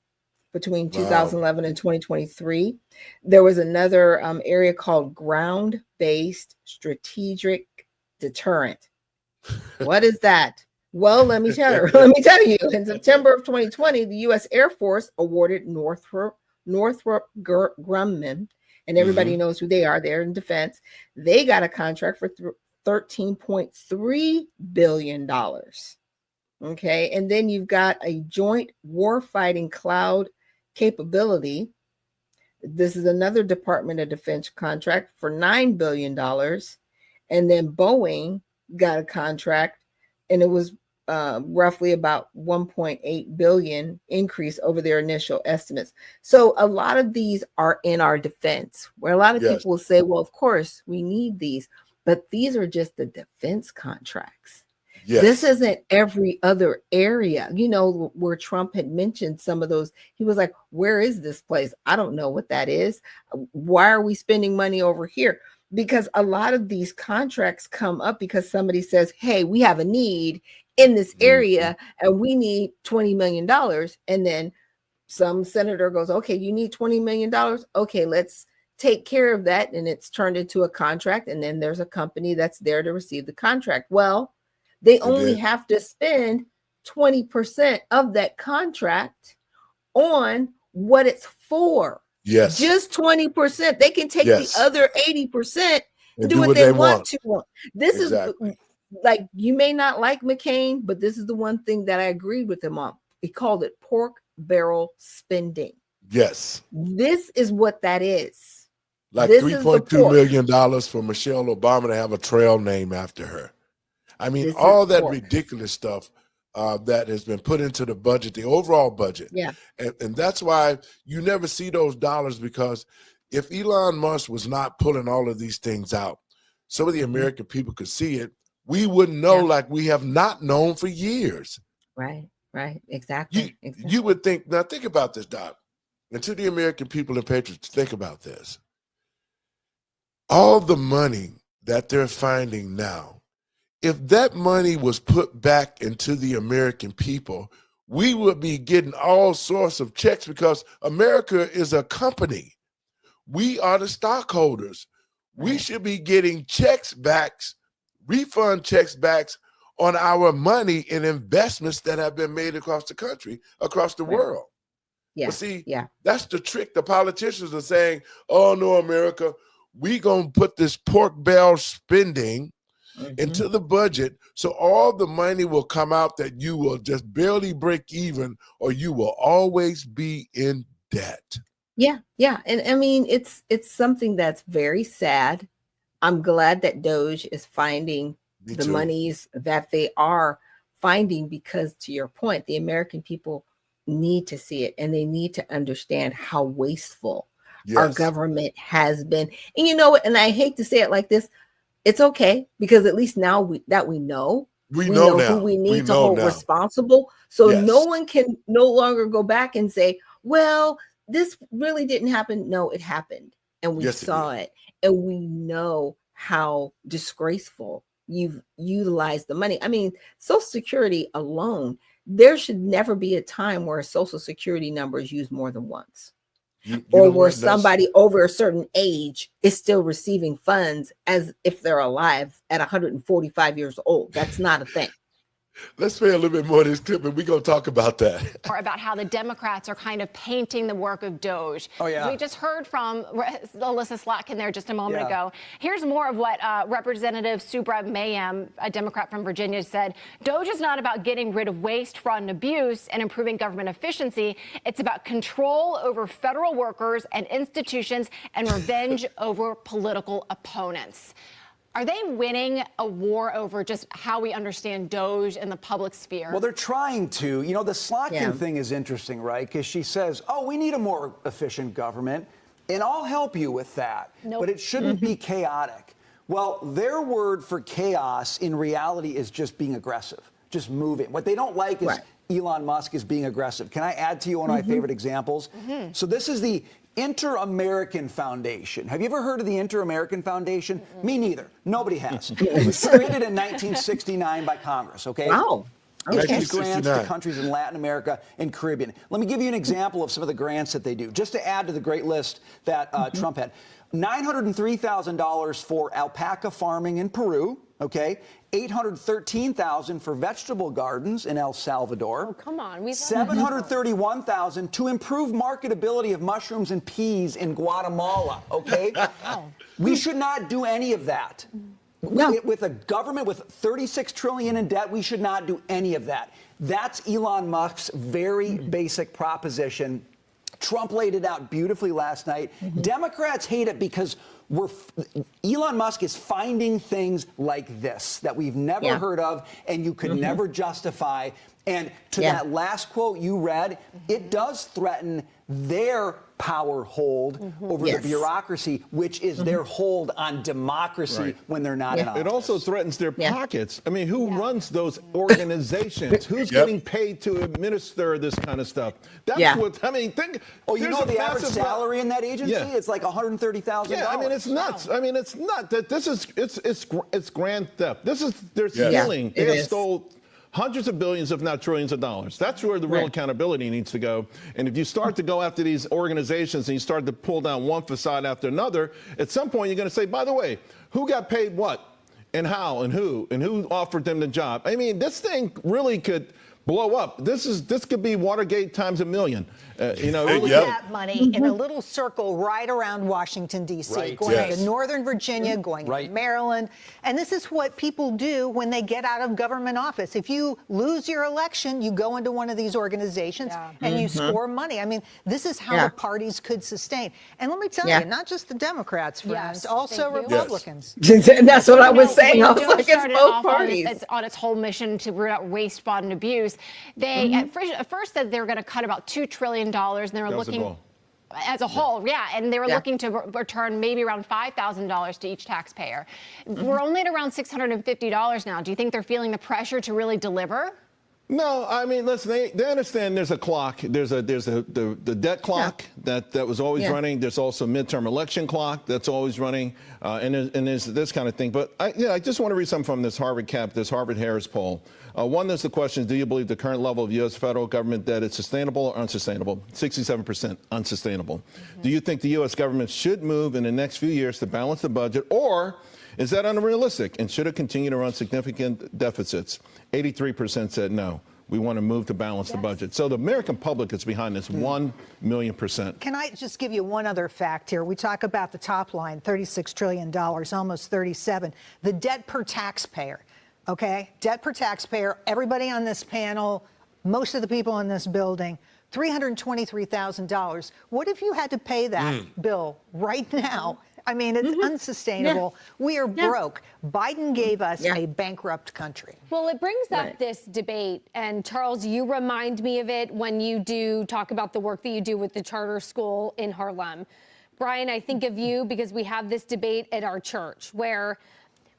between 2011 and 2023. There was another area called ground-based strategic deterrent. What is that? Well, let me tell you. In September of 2020, the U.S. Air Force awarded Northrop Grumman and everybody knows who they are. They're in defense. They got a contract for $13.3 billion. Okay. And then you've got a joint warfighting cloud capability. This is another Department of Defense contract for $9 billion. And then Boeing got a contract, and it was roughly about 1.8 billion increase over their initial estimates. So a lot of these are in our defense, where a lot of people will say, well, of course we need these, but these are just the defense contracts. This isn't every other area, where Trump had mentioned some of those. He was like, where is this place? I don't know what that is. Why are we spending money over here? Because a lot of these contracts come up because somebody says, hey, we have a need in this area and we need $20 million. And then some senator goes, okay, you need $20 million. Okay, let's take care of that. And it's turned into a contract. And then there's a company that's there to receive the contract. Well, they only have to spend 20% of that contract on what it's for. Yes. Just 20%. They can take the other 80% and do what they want to. This is like, you may not like McCain, but this is the one thing that I agreed with him on. He called it pork barrel spending. Yes. This is what that is. Like $3.2 million for Michelle Obama to have a trail named after her. I mean, all that ridiculous stuff that has been put into the budget, the overall budget. Yeah. And that's why you never see those dollars, because if Elon Musk was not pulling all of these things out, some of the American people could see it. We wouldn't know like we have not known for years. Right. Exactly. You would think, now think about this, Doc. And to the American people and patriots, think about this. All the money that they're finding now, if that money was put back into the American people, we would be getting all sorts of checks, because America is a company. We are the stockholders. We should be getting checks back, refund checks back on our money and investments that have been made across the country, across the world. Yeah. But see, that's the trick. The politicians are saying, oh no, America, we gonna put this pork barrel spending into the budget, so all the money will come out that you will just barely break even, or you will always be in debt. Yeah. And I mean, it's something that's very sad. I'm glad that Doge is finding the monies that they are finding, because to your point, the American people need to see it, and they need to understand how wasteful our government has been. And you know what? And I hate to say it like this, it's okay, because at least now we know who we need to hold responsible. So no one can no longer go back and say, well, this really didn't happen. No, it happened. And we saw it. And we know how disgraceful you've utilized the money. I mean, Social Security alone, there should never be a time where a Social Security number is used more than once. Or where somebody over a certain age is still receiving funds as if they're alive at 145 years old. That's not a thing. Let's play a little bit more of this clip, and we're going to talk about that. Or about how the Democrats are kind of painting the work of Doge. Oh, yeah. We just heard from Alyssa Slotkin there just a moment ago. Here's more of what Representative Subra Mayam, a Democrat from Virginia, said. Doge is not about getting rid of waste, fraud, and abuse and improving government efficiency. It's about control over federal workers and institutions and revenge over political opponents. Are they winning a war over just how we understand Doge in the public sphere? Well, they're trying to. You know, the Slotkin thing is interesting, right? Because she says, oh, we need a more efficient government, and I'll help you with that. But it shouldn't be chaotic. Well, their word for chaos in reality is just being aggressive, just moving. What they don't like is Elon Musk is being aggressive. Can I add to you one of my favorite examples? So this is the Inter-American Foundation. Have you ever heard of the Inter-American Foundation? Me neither. Nobody has. It was created in 1969 by Congress, okay? Wow. Issues grants to countries in Latin America and Caribbean. Let me give you an example of some of the grants that they do, just to add to the great list that Trump had. $903,000 for alpaca farming in Peru, okay? $813,000 for vegetable gardens in El Salvador. Oh, come on. We $731,000 to improve marketability of mushrooms and peas in Guatemala, okay? We should not do any of that. No. With a government with $36 trillion in debt, we should not do any of that. That's Elon Musk's very basic proposition. Trump laid it out beautifully last night. Democrats hate it because Elon Musk is finding things like this that we've never heard of and you could never justify. And to that last quote you read, it does threaten their power hold over the bureaucracy, which is their hold on democracy when they're not in office. It also threatens their pockets. I mean, who runs those organizations? Who's getting paid to administer this kind of stuff? That's what, I mean, think. Oh, you know the average salary in that agency? It's like $130,000. Yeah, I mean, it's nuts. I mean, it's not that this is, it's grand theft. This is, they're stealing. They stole hundreds of billions, if not trillions of dollars. That's where the real accountability needs to go. And if you start to go after these organizations and you start to pull down one facade after another, at some point you're going to say, by the way, who got paid what and how and who offered them the job? I mean, this thing really could blow up. This could be Watergate times a million. You know, really that money in a little circle right around Washington, D.C., going to Northern Virginia, going to Maryland. And this is what people do when they get out of government office. If you lose your election, you go into one of these organizations and you score money. I mean, this is how the parties could sustain. And let me tell you, not just the Democrats, friends, also Republicans. That's what I was saying. I was like, it's both parties. It's on its whole mission to root out waste, fraud, and abuse. They at first said they were going to cut about $2 trillion, and they were looking as a whole, and they were looking to return maybe around $5,000 to each taxpayer. We're only at around $650 now. Do you think they're feeling the pressure to really deliver? No, I mean, listen, they understand there's a clock. There's the debt clock that was always running. There's also midterm election clock that's always running, and there's this kind of thing. But I just want to read something from this Harvard Harris poll. One, there's the question: do you believe the current level of U.S. federal government debt is sustainable or unsustainable? 67% unsustainable. Do you think the U.S. government should move in the next few years to balance the budget, or is that unrealistic and should it continue to run significant deficits? 83% said no. We want to move to balance the budget. So the American public is behind this 1,000,000%. Can I just give you one other fact here? We talk about the top line, $36 trillion, almost 37. The debt per taxpayer, okay? Debt per taxpayer, everybody on this panel, most of the people in this building, $323,000. What if you had to pay that bill right now? I mean, it's unsustainable. We are broke. Biden gave us a bankrupt country. Well, it brings up this debate, and Charles, you remind me of it when you do talk about the work that you do with the charter school in Harlem. Brian, I think of you because we have this debate at our church where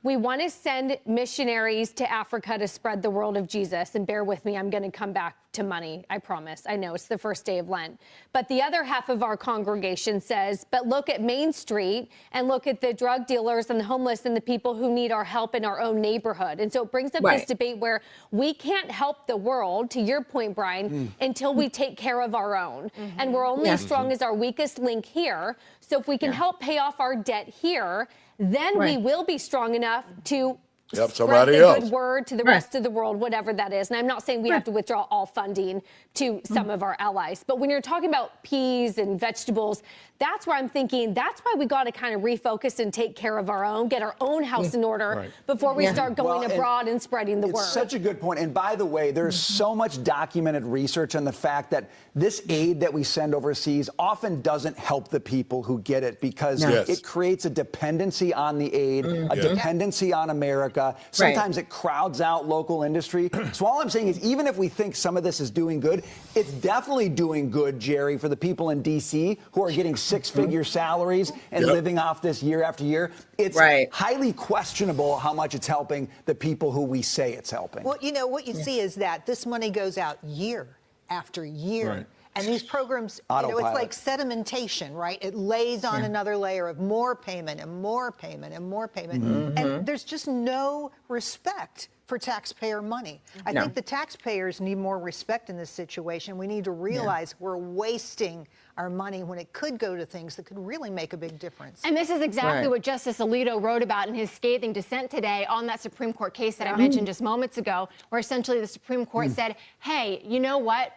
we want to send missionaries to Africa to spread the world of Jesus. And bear with me, I'm going to come back to money, I promise. I know it's the first day of Lent. But the other half of our congregation says, but look at Main Street and look at the drug dealers and the homeless and the people who need our help in our own neighborhood. And so it brings up this debate where we can't help the world, to your point, Brian, until we take care of our own. And we're only as strong as our weakest link here. So if we can help pay off our debt here, then we will be strong enough to spread the good word to the rest of the world, whatever that is. And I'm not saying we have to withdraw all funding to some of our allies. But when you're talking about peas and vegetables, that's where I'm thinking that's why we got to kind of refocus and take care of our own, get our own house in order before we start going abroad and spreading the word. It's such a good point. And by the way, there's so much documented research on the fact that this aid that we send overseas often doesn't help the people who get it because it creates a dependency on the aid, a dependency on America. Sometimes it crowds out local industry. So all I'm saying is even if we think some of this is doing good, it's definitely doing good, Jerry, for the people in D.C. who are getting six-figure salaries and living off this year after year. It's highly questionable how much it's helping the people who we say it's helping. Well, you know, what you see is that this money goes out year after year. And these programs, you know, it's like sedimentation, right? It lays on another layer of more payment and more payment and more payment. And there's just no respect for taxpayer money. I think the taxpayers need more respect in this situation. We need to realize we're wasting our money when it could go to things that could really make a big difference. And this is exactly what Justice Alito wrote about in his scathing dissent today on that Supreme Court case that I mentioned just moments ago, where essentially the Supreme Court said, hey, you know what,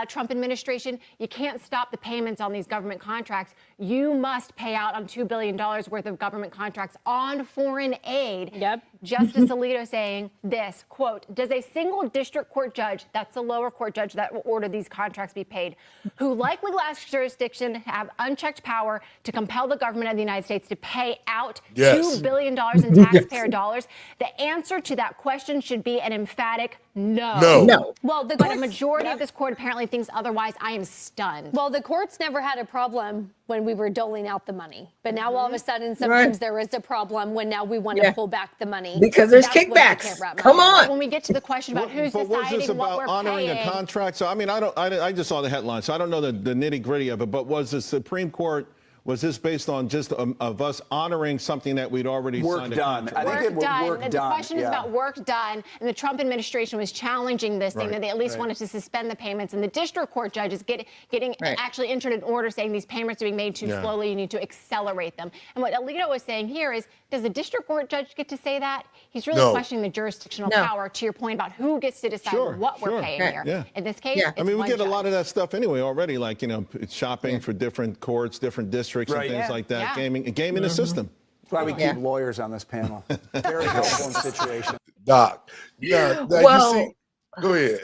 Trump administration, you can't stop the payments on these government contracts. You must pay out on $2 billion worth of government contracts on foreign aid. Justice Alito saying this, quote, does a single district court judge, that's the lower court judge that will order these contracts be paid, who likely lacks jurisdiction, have unchecked power to compel the government of the United States to pay out $2 billion in taxpayer dollars? The answer to that question should be an emphatic no. Well, But a majority of this court apparently thinks otherwise. I am stunned. Well, the courts never had a problem when we were doling out the money. But now all of a sudden, sometimes there is a problem when now we want to pull back the money. Because there's kickbacks. Come on. When we get to the question about who's was deciding this what about we're honoring paying. a contract? So, I mean, I just saw the headline, so I don't know the nitty gritty of it, but was the Supreme Court, was this based on just of us honoring something that we'd already signed a contract? I think work done. The question is about work done, and the Trump administration was challenging this, saying that they at least wanted to suspend the payments, and the district court judges getting actually entered an order saying these payments are being made too slowly, you need to accelerate them. And what Alito was saying here is, does the district court judge get to say that? He's really questioning the jurisdictional power, to your point about who gets to decide what we're paying here. In this case, it's I mean, we one get judge. a lot of that stuff anyway already, like, you know, shopping for different courts, different districts and things like that, gaming the system. That's why we keep lawyers on this panel. Very helpful in situation. Doc, Well, you see, go ahead.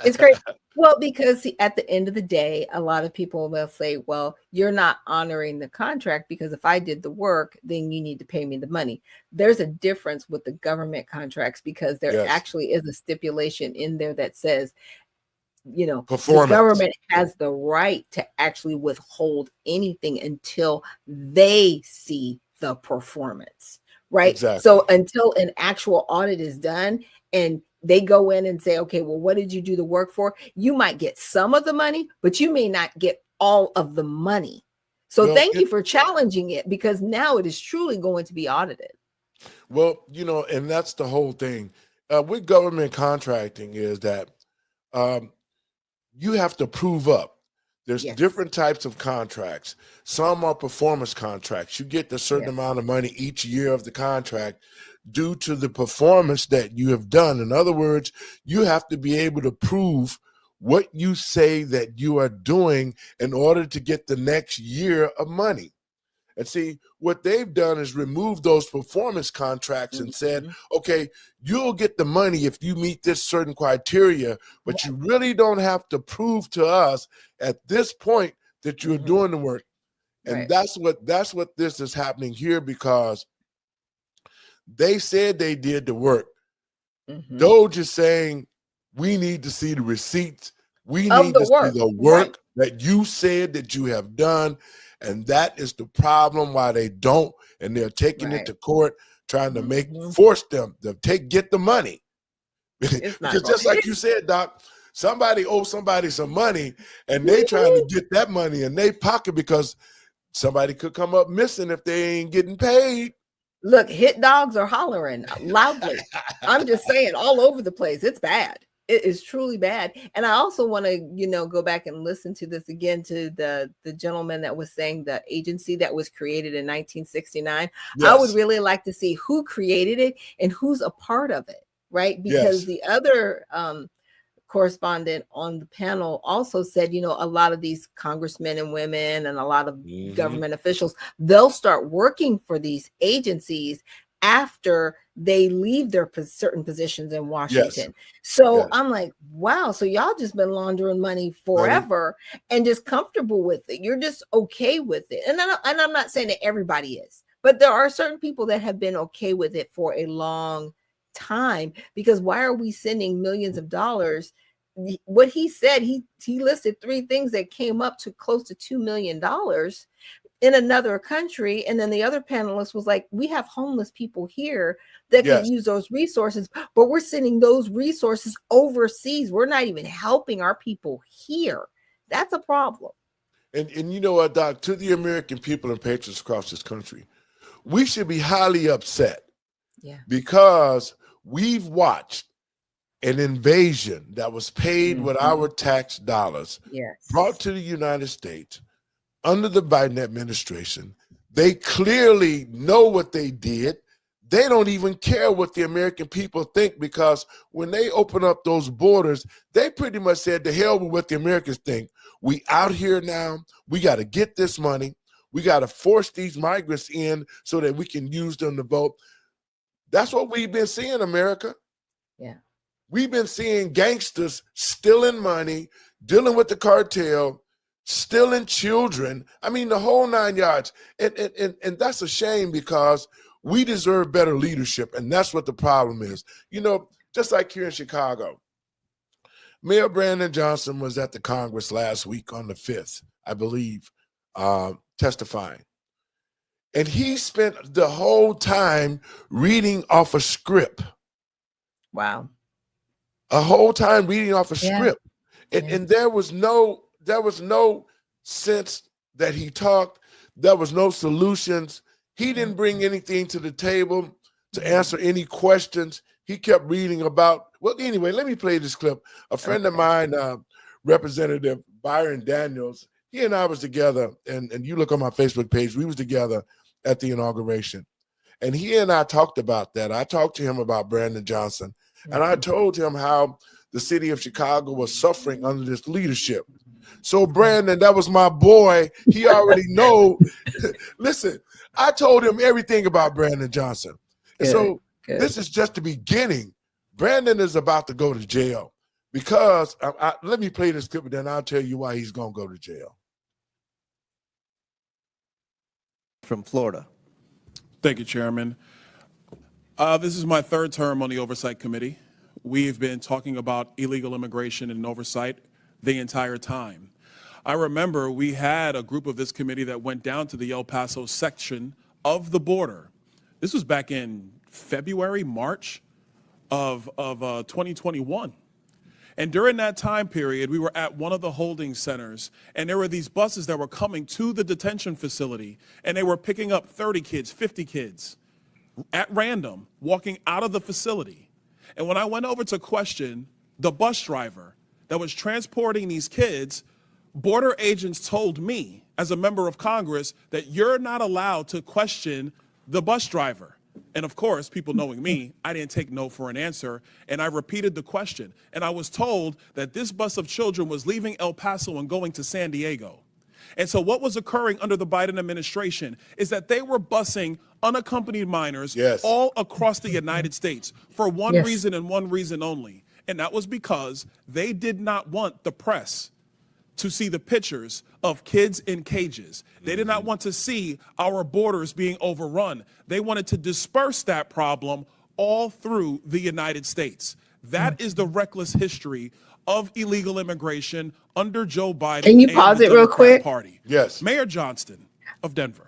It's great. Well, because at the end of the day, a lot of people will say, well, you're not honoring the contract because if I did the work, then you need to pay me the money. There's a difference with the government contracts because there actually is a stipulation in there that says, you know, the government has the right to actually withhold anything until they see the performance, right? Exactly. So until an actual audit is done and they go in and say, okay, well, what did you do the work for? You might get some of the money, but you may not get all of the money. So thank you for challenging it, because now it is truly going to be audited. Well, you know, and that's the whole thing with government contracting is that you have to prove up. There's different types of contracts. Some are performance contracts. You get a certain amount of money each year of the contract due to the performance that you have done. In other words, you have to be able to prove what you say that you are doing in order to get the next year of money. And see, what they've done is remove those performance contracts and said, okay, you'll get the money if you meet this certain criteria, but you really don't have to prove to us at this point that you're doing the work. And that's what this is happening here, because they said they did the work. Doge is saying we need to see the receipts. We need to see the work that you said that you have done. And that is the problem why they don't. And they're taking it to court, trying to force them to get the money. Because just like you said, Doc, somebody owes somebody some money and they trying to get that money in their pocket because somebody could come up missing if they ain't getting paid. Look, hit dogs are hollering loudly. I'm just saying, all over the place. It's bad. It is truly bad. And I also want to, you know, go back and listen to this again, to the gentleman that was saying the agency that was created in 1969. I would really like to see who created it and who's a part of it, right? Because the other correspondent on the panel also said, you know, a lot of these congressmen and women and a lot of government officials, they'll start working for these agencies after they leave their certain positions in Washington. So I'm like, wow, so y'all just been laundering money forever and just comfortable with it. You're just okay with it. And I'm not saying that everybody is, but there are certain people that have been okay with it for a long time, because why are we sending millions of dollars? What he said, he listed 3 things that came up to close to $2 million in another country. And then the other panelist was like, we have homeless people here that can use those resources, but we're sending those resources overseas. We're not even helping our people here. That's a problem. And you know what, Doc, to the American people and patriots across this country, we should be highly upset because we've watched an invasion that was paid with our tax dollars, brought to the United States under the Biden administration. They clearly know what they did. They don't even care what the American people think, because when they open up those borders, they pretty much said, to hell with what the Americans think. We out here now. We got to get this money. We got to force these migrants in so that we can use them to vote. That's what we've been seeing, America. Yeah. We've been seeing gangsters stealing money, dealing with the cartel, stealing children. I mean, the whole 9 yards. And that's a shame, because we deserve better leadership. And that's what the problem is. You know, just like here in Chicago, Mayor Brandon Johnson was at the Congress last week on the 5th, I believe, testifying. And he spent the whole time reading off a script. Wow. A whole time reading off a script. And there was no sense that he talked. There was no solutions. He didn't bring anything to the table to answer any questions. He kept reading about, well, anyway, let me play this clip. A friend of mine, Representative Byron Daniels, he and I was together, and you look on my Facebook page, we was together at the inauguration. And he and I talked about that. I talked to him about Brandon Johnson, and I told him how the city of Chicago was suffering under this leadership. So Brandon, that was my boy. He already know. Listen, I told him everything about Brandon Johnson. And so this is just the beginning. Brandon is about to go to jail, because let me play this clip, and then I'll tell you why he's going to go to jail. From Florida. Thank you, Chairman. This is my third term on the Oversight Committee. We've been talking about illegal immigration and oversight the entire time. I remember we had a group of this committee that went down to the El Paso section of the border. This was back in February, March of 2021. And during that time period, we were at one of the holding centers, and there were these buses that were coming to the detention facility, and they were picking up 30 kids, 50 kids at random, walking out of the facility. And when I went over to question the bus driver that was transporting these kids, border agents told me, as a member of Congress, that you're not allowed to question the bus driver. And of course, people knowing me, I didn't take no for an answer, and I repeated the question. And I was told that this bus of children was leaving El Paso and going to San Diego. And so what was occurring under the Biden administration is that they were busing unaccompanied minors all across the United States for one reason and one reason only. And that was because they did not want the press to see the pictures of kids in cages. They did not want to see our borders being overrun. They wanted to disperse that problem all through the United States. That is the reckless history of illegal immigration under Joe Biden. Can you pause it real quick? Party. Yes. Mayor Johnston of Denver.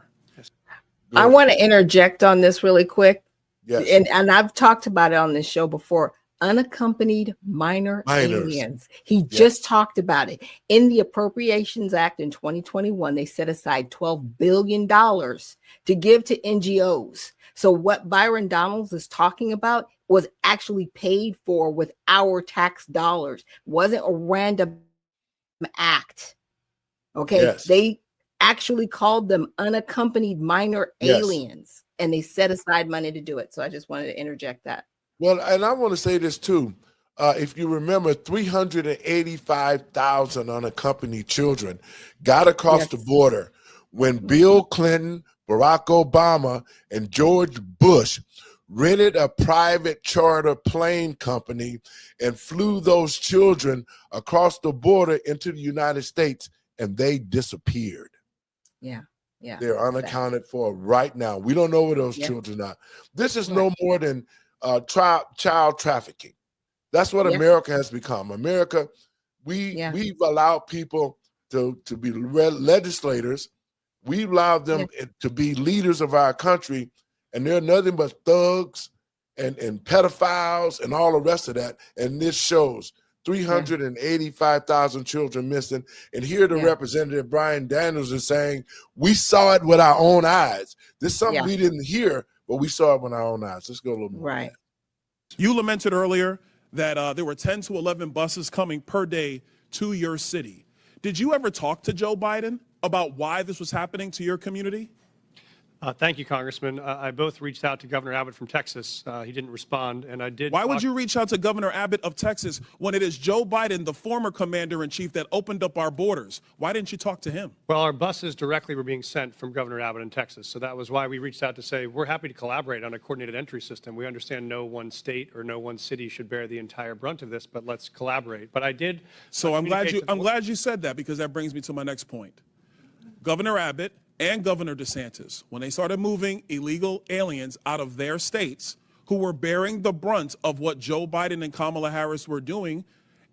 I want to interject on this really quick. Yes. And I've talked about it on this show before. Unaccompanied minors. Aliens. He just talked about it. In the Appropriations Act in 2021, they set aside $12 billion to give to NGOs. So what Byron Donalds is talking about was actually paid for with our tax dollars. Wasn't a random act. Okay. They actually called them unaccompanied minor aliens, and they set aside money to do it. So I just wanted to interject that. Well, and I want to say this too. If you remember, 385,000 unaccompanied children got across the border when Bill Clinton, Barack Obama, and George Bush rented a private charter plane company and flew those children across the border into the United States, and they disappeared. Yeah. They're unaccounted for right now. We don't know where those children are. This is no more than child trafficking. That's what America has become. America, we've allowed people to be legislators. We've allowed them to be leaders of our country, and they're nothing but thugs and pedophiles and all the rest of that. And this shows 385,000 children missing. And here the Representative Brian Daniels is saying, we saw it with our own eyes. This is something we didn't hear, but we saw it with our own eyes. Let's go a little more. Right. You lamented earlier that there were 10 to 11 buses coming per day to your city. Did you ever talk to Joe Biden about why this was happening to your community? Thank you, Congressman. I both reached out to Governor Abbott from Texas. He didn't respond, and I did. Why would you reach out to Governor Abbott of Texas when it is Joe Biden, the former commander-in-chief, that opened up our borders? Why didn't you talk to him? Well, our buses directly were being sent from Governor Abbott in Texas, so that was why we reached out to say we're happy to collaborate on a coordinated entry system. We understand no one state or no one city should bear the entire brunt of this, but let's collaborate. But I did. So I'm glad you said that, because that brings me to my next point. Governor Abbott and Governor DeSantis, when they started moving illegal aliens out of their states who were bearing the brunt of what Joe Biden and Kamala Harris were doing,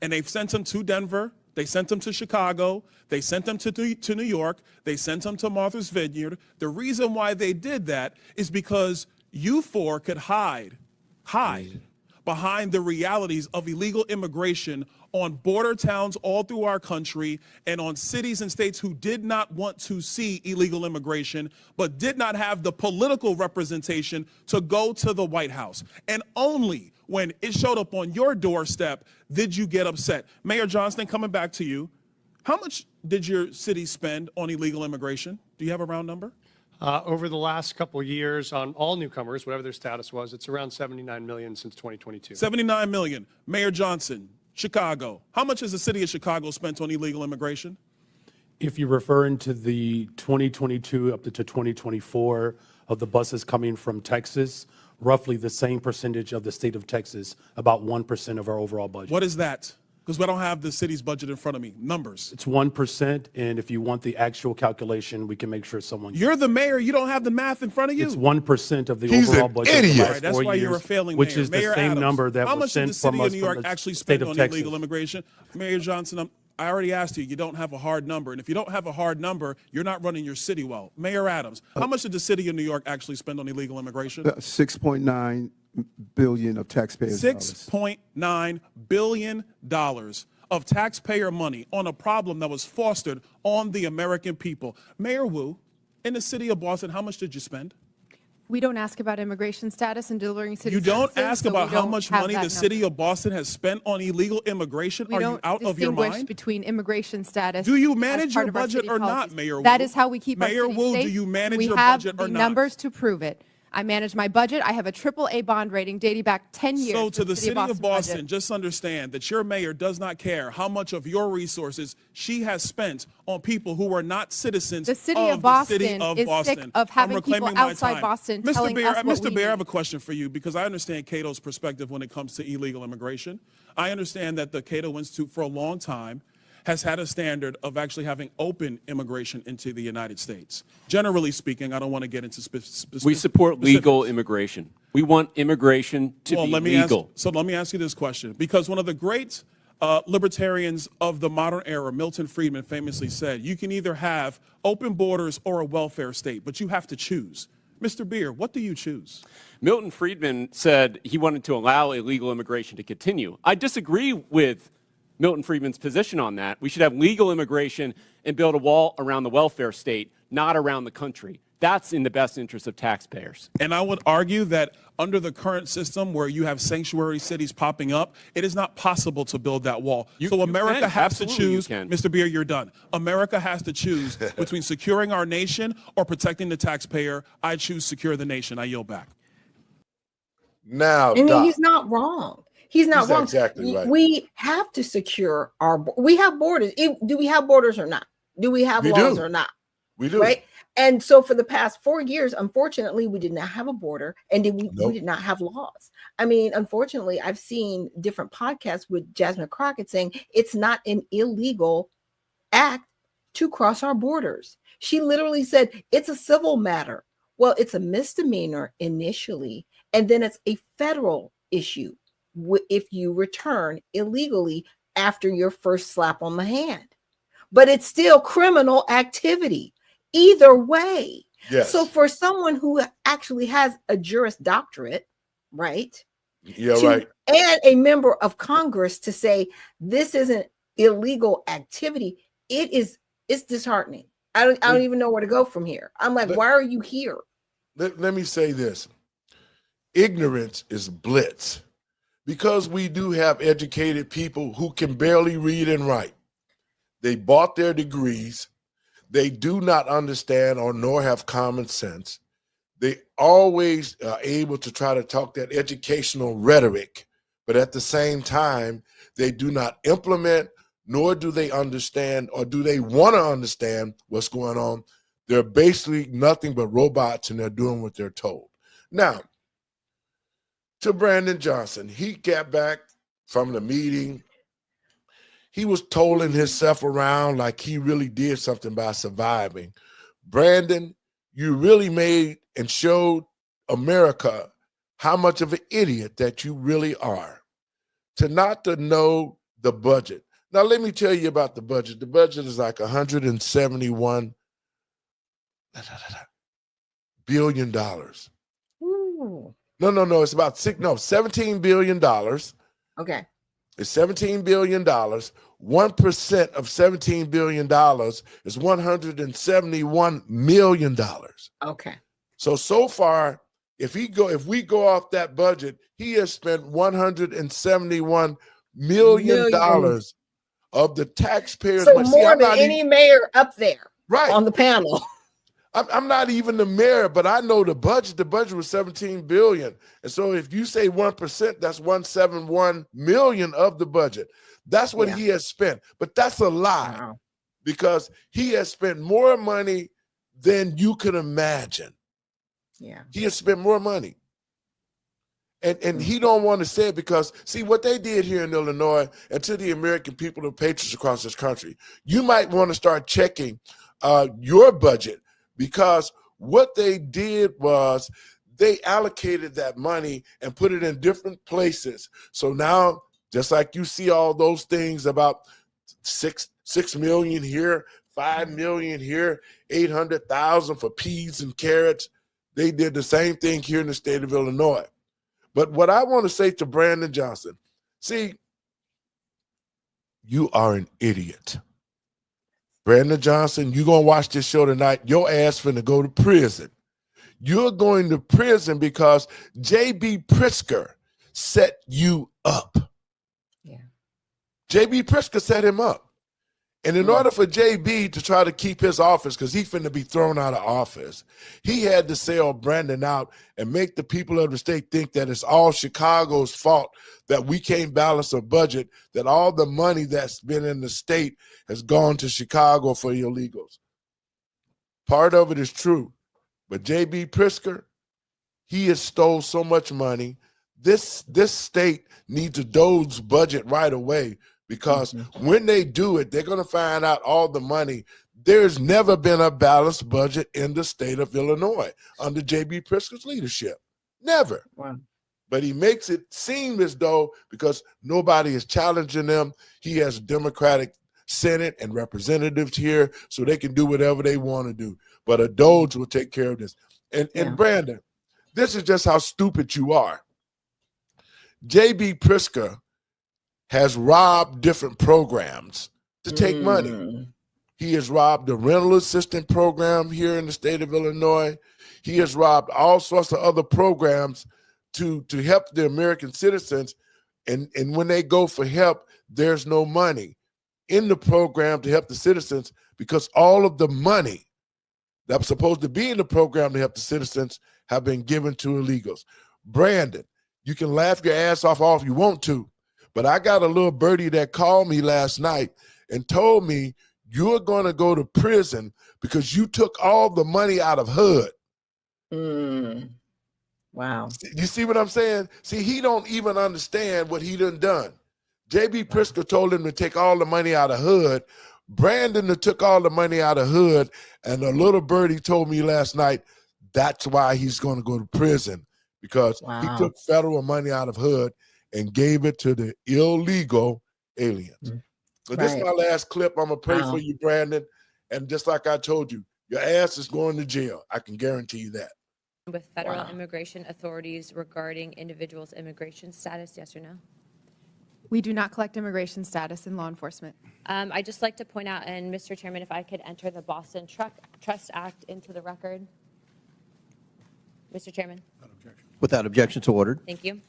and they've sent them to Denver, they sent them to Chicago, they sent them to New York, they sent them to Martha's Vineyard. The reason why they did that is because you four could hide behind the realities of illegal immigration on border towns all through our country and on cities and states who did not want to see illegal immigration, but did not have the political representation to go to the White House. And only when it showed up on your doorstep did you get upset. Mayor Johnston, coming back to you, how much did your city spend on illegal immigration? Do you have a round number? Over the last couple of years on all newcomers, whatever their status was, it's around $79 million since 2022. $79 million. Mayor Johnson, Chicago. How much has the city of Chicago spent on illegal immigration? If you're referring to the 2022 up to 2024 of the buses coming from Texas, roughly the same percentage of the state of Texas, about 1% of our overall budget. What is that? Because I don't have the city's budget in front of me. Numbers. It's 1%, and if you want the actual calculation, we can make sure someone. You're the mayor. You don't have the math in front of you. It's 1% of the overall budget. Idiot. For the last Right, that's 4 why years, you're a failing which mayor. is Mayor the same Adams, number that how was much did sent the city from of us New from York the actually state spend of on Texas. illegal immigration? Mayor Johnson, I already asked you. You don't have a hard number, and if you don't have a hard number, you're not running your city well. Mayor Adams, how much did the city of New York actually spend on illegal immigration? $6.9 billion of taxpayers' dollars. $6.9 billion of taxpayer money on a problem that was fostered on the American people. Mayor Wu, in the city of Boston, how much did you spend? We don't ask about immigration status and delivering city You don't services, ask so about we how don't much have money that the city of Boston has spent on illegal immigration? We Are don't you out of your distinguish mind? between immigration status. Do you as manage part your of our budget city or not, policies. Mayor Wu? That is how we keep Mayor our city Wu, safe. do you manage we your have budget or the not? numbers to prove it. I manage my budget. I have a AAA bond rating dating back 10 years. So to the city of Boston, budget. just understand that your mayor does not care how much of your resources she has spent on people who are not citizens The city of of Boston the city of is Boston. sick of having I'm people reclaiming my outside time. Boston Mr. telling Bear, us what Mr. we Bear, I need. have a question for you because I understand Cato's perspective when it comes to illegal immigration. I understand that the Cato Institute for a long time has had a standard of actually having open immigration into the United States. Generally speaking, I don't want to get into specifics. We support legal immigration. We want immigration to be legal. So let me ask you this question, because one of the great libertarians of the modern era, Milton Friedman, famously said, you can either have open borders or a welfare state, but you have to choose. Mr. Beer, what do you choose? Milton Friedman said he wanted to allow illegal immigration to continue. I disagree with Milton Friedman's position on that. We should have legal immigration and build a wall around the welfare state, not around the country. That's in the best interest of taxpayers. And I would argue that under the current system where you have sanctuary cities popping up, it is not possible to build that wall. So America has to choose, Mr. Beer, you're done. America has to choose between securing our nation or protecting the taxpayer. I choose secure the nation. I yield back. Now, I mean, Doc, he's not wrong. He's not wrong. exactly right. We have to secure we have borders. Do we have borders or not? Do we have laws or not? We do. Right. And so for the past 4 years, unfortunately, we did not have a border and we did not have laws. I mean, unfortunately, I've seen different podcasts with Jasmine Crockett saying it's not an illegal act to cross our borders. She literally said it's a civil matter. Well, it's a misdemeanor initially, and then it's a federal issue if you return illegally after your first slap on the hand. But it's still criminal activity either way. Yes. So for someone who actually has a Juris Doctorate, right? Yeah, right. And a member of Congress to say this isn't illegal activity, it's disheartening. I don't even know where to go from here. I'm like, why are you here? Let me say this. Ignorance is blitz. because we do have educated people who can barely read and write. They bought their degrees. They do not understand or nor have common sense. They always are able to try to talk that educational rhetoric, but at the same time, they do not implement, nor do they understand, or do they want to understand what's going on. They're basically nothing but robots, and they're doing what they're told. Now, to Brandon Johnson, he got back from the meeting. He was tolling himself around like he really did something by surviving. Brandon, you really made and showed America how much of an idiot that you really are. To not to know the budget. Now, let me tell you about the budget. The budget is like $171 billion. Ooh. No, it's about $17 billion. Okay. It's $17 billion. 1% of $17 billion is $171 million. Okay. So far, if we go off that budget, he has spent $171 million of the taxpayers' So money. more than any mayor up there, right, on the panel. I'm not even the mayor, but I know the budget. The budget was $17 billion. And so if you say 1%, that's $171 million of the budget. That's what he has spent. But that's a lie, because he has spent more money than you can imagine. Yeah. He has spent more money. And he don't want to say it because, see, what they did here in Illinois, and to the American people and patriots across this country, you might want to start checking your budget, because what they did was they allocated that money and put it in different places. So now, just like you see all those things about $6 million here, $5 million here, 800,000 for peas and carrots, they did the same thing here in the state of Illinois. But what I want to say to Brandon Johnson, see, you are an idiot. Brandon Johnson, you're going to watch this show tonight. Your ass finna go to prison. You're going to prison because J.B. Pritzker set you up. Yeah. J.B. Pritzker set him up. And in order for J.B. to try to keep his office, because he finna be thrown out of office, he had to sell Brandon out and make the people of the state think that it's all Chicago's fault, that we can't balance a budget, that all the money that's been in the state has gone to Chicago for illegals. Part of it is true, but J.B. Pritzker, he has stole so much money. This state needs a Doge's budget right away, because when they do it, they're going to find out all the money. There's never been a balanced budget in the state of Illinois under J.B. Pritzker's leadership. Never. Wow. But he makes it seem as though, because nobody is challenging them, he has a Democratic Senate and representatives here, so they can do whatever they want to do. But a Doge will take care of this. And Brandon, this is just how stupid you are. J.B. Pritzker has robbed different programs to take money. He has robbed the rental assistance program here in the state of Illinois. He has robbed all sorts of other programs to help the American citizens. And when they go for help, there's no money in the program to help the citizens, because all of the money that was supposed to be in the program to help the citizens have been given to illegals. Brandon, you can laugh your ass off all if you want to, but I got a little birdie that called me last night and told me you're going to go to prison because you took all the money out of HUD. Wow. You see what I'm saying? See, he don't even understand what he done. J.B. Pritzker told him to take all the money out of HUD. Brandon took all the money out of HUD, and a little birdie told me last night that's why he's going to go to prison, because he took federal money out of HUD and gave it to the illegal aliens. So this is my last clip. I'm going to pray for you, Brandon. And just like I told you, your ass is going to jail. I can guarantee you that. With federal immigration authorities regarding individuals' immigration status, yes or no? We do not collect immigration status in law enforcement. I'd just like to point out, and Mr. Chairman, if I could enter the Boston Trust Act into the record. Mr. Chairman. Without objection, so ordered. Thank you.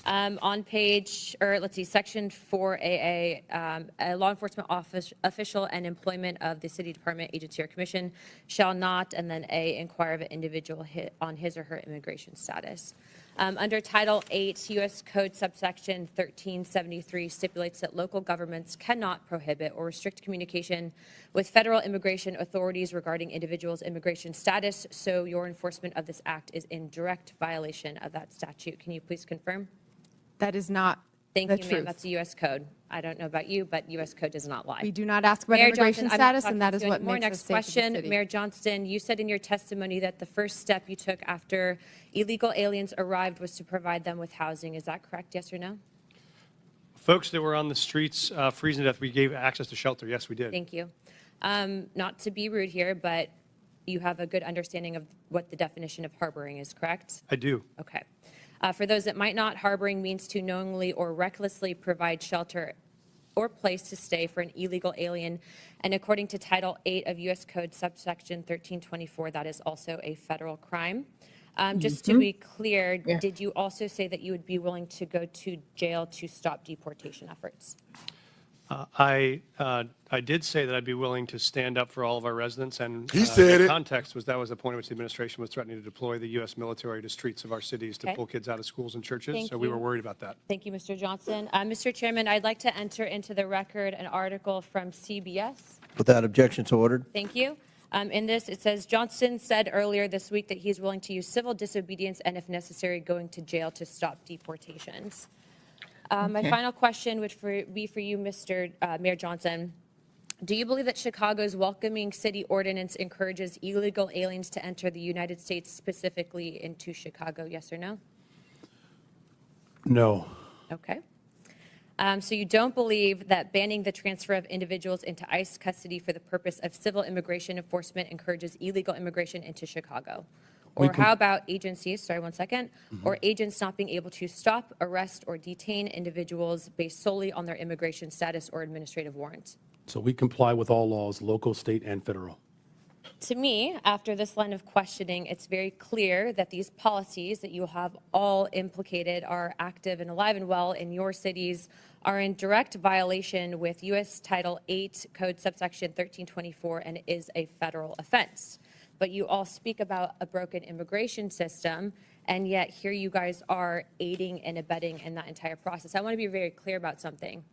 On section 4AA, a law enforcement official and employment of the city department, agency, or commission shall not, and then A, inquire of an individual on his or her immigration status. Under Title 8, U.S. Code subsection 1373 stipulates that local governments cannot prohibit or restrict communication with federal immigration authorities regarding individuals' immigration status, so your enforcement of this act is in direct violation of that statute. Can you please confirm? That is not Thank the you, truth. ma'am. That's a U.S. code. I don't know about you, but U.S. code does not lie. We do not ask about Mayor immigration Johnson, I'm not status, and that is talking what to you anymore. makes us Next safe in the question, city. Mayor Johnston, you said in your testimony that the first step you took after illegal aliens arrived was to provide them with housing. Is that correct, yes or no? Folks that were on the streets freezing to death, we gave access to shelter. Yes, we did. Thank you. Not to be rude here, but you have a good understanding of what the definition of harboring is, correct? I do. Okay. For those that might not, harboring means to knowingly or recklessly provide shelter or place to stay for an illegal alien. And according to Title 8 of U.S. Code subsection 1324, that is also a federal crime. Just to be clear, did you also say that you would be willing to go to jail to stop deportation efforts? I did say that I'd be willing to stand up for all of our residents, and He said the it. context was that was the point at which the administration was threatening to deploy the U.S. military to streets of our cities to Okay. pull kids out of schools and churches. Thank So we you. were worried about that. Thank you, Mr. Johnson. Mr. Chairman, I'd like to enter into the record an article from CBS. Without objection, so ordered. Thank you. In this, it says, Johnson said earlier this week that he's willing to use civil disobedience and, if necessary, going to jail to stop deportations. My final question would be for you, Mr. Mayor Johnson. Do you believe that Chicago's welcoming city ordinance encourages illegal aliens to enter the United States, specifically into Chicago? Yes or no? No. Okay. So you don't believe that banning the transfer of individuals into ICE custody for the purpose of civil immigration enforcement encourages illegal immigration into Chicago? Or how about agencies, sorry, one second, or agents not being able to stop, arrest, or detain individuals based solely on their immigration status or administrative warrant? So we comply with all laws, local, state, and federal. To me, after this line of questioning, it's very clear that these policies that you have all implicated are active and alive and well in your cities, are in direct violation with U.S. Title 8 Code subsection 1324, and is a federal offense. But you all speak about a broken immigration system, and yet here you guys are aiding and abetting in that entire process. I want to be very clear about something.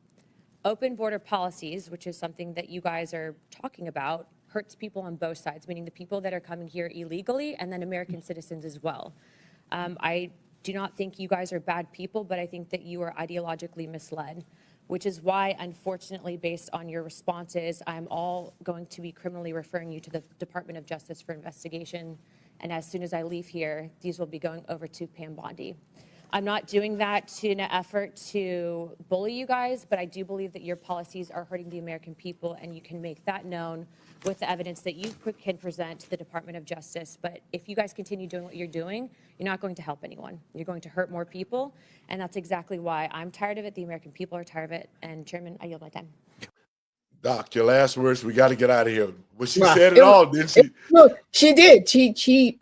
Open border policies, which is something that you guys are talking about, hurts people on both sides, meaning the people that are coming here illegally and then American citizens as well. I do not think you guys are bad people, but I think that you are ideologically misled, which is why, unfortunately, based on your responses, I'm all going to be criminally referring you to the Department of Justice for investigation. And as soon as I leave here, these will be going over to Pam Bondi. I'm not doing that in an effort to bully you guys, but I do believe that your policies are hurting the American people, and you can make that known with the evidence that you can present to the Department of Justice. But if you guys continue doing what you're doing, you're not going to help anyone. You're going to hurt more people, and that's exactly why I'm tired of it. The American people are tired of it. And Chairman, I yield my time. Doc, your last words. We got to get out of here. Well, she said it all, didn't she? No, she did. She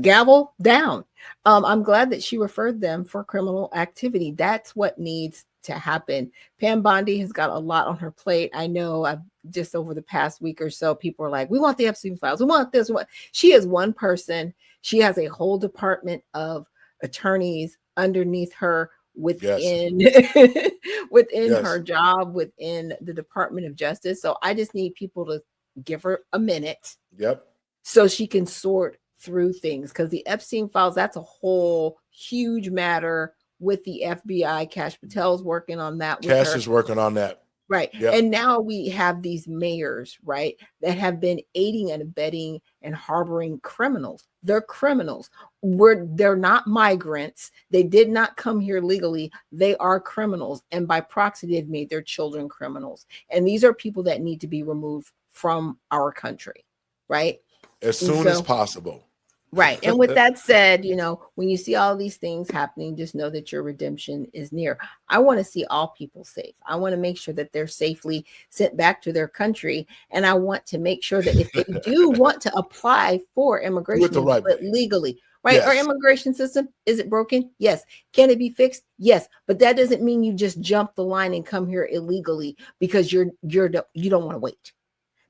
gavel down. I'm glad that she referred them for criminal activity. That's what needs to happen. Pam Bondi has got a lot on her plate. I know I've just over the past week or so, people are like, we want the Epstein files. We want this. She is one person. She has a whole department of attorneys underneath her within her job, within the Department of Justice. So I just need people to give her a minute. Yep. So she can sort through things, because the Epstein files, that's a whole huge matter with the FBI. Cash Patel's working on that. Cash is working on that. Right. Yep. And now we have these mayors, right, that have been aiding and abetting and harboring criminals. They're criminals. They're not migrants. They did not come here legally. They are criminals. And by proxy, they've made their children criminals. And these are people that need to be removed from our country, right? As soon as possible. Right. And with that said, when you see all these things happening, just know that your redemption is near. I want to see all people safe. I want to make sure that they're safely sent back to their country. And I want to make sure that if they do want to apply for immigration, but legally, right? Our Yes. immigration system, is it broken? Yes. Can it be fixed? Yes. But that doesn't mean you just jump the line and come here illegally because you don't want to wait.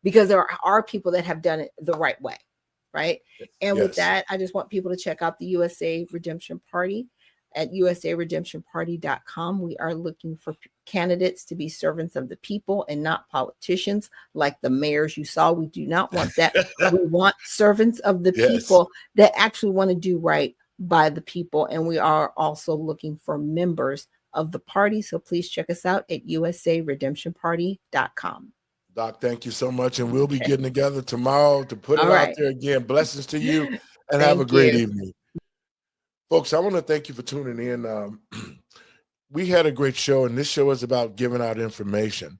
Because there are people that have done it the right way, right? And with that, I just want people to check out the USA Redemption Party at usaredemptionparty.com. We are looking for candidates to be servants of the people and not politicians like the mayors you saw. We do not want that. We want servants of the people that actually want to do right by the people. And we are also looking for members of the party. So please check us out at usaredemptionparty.com. Doc, thank you so much. And we'll be getting together tomorrow to put it out there again. Blessings to you and have a great evening. Folks, I want to thank you for tuning in. We had a great show, and this show is about giving out information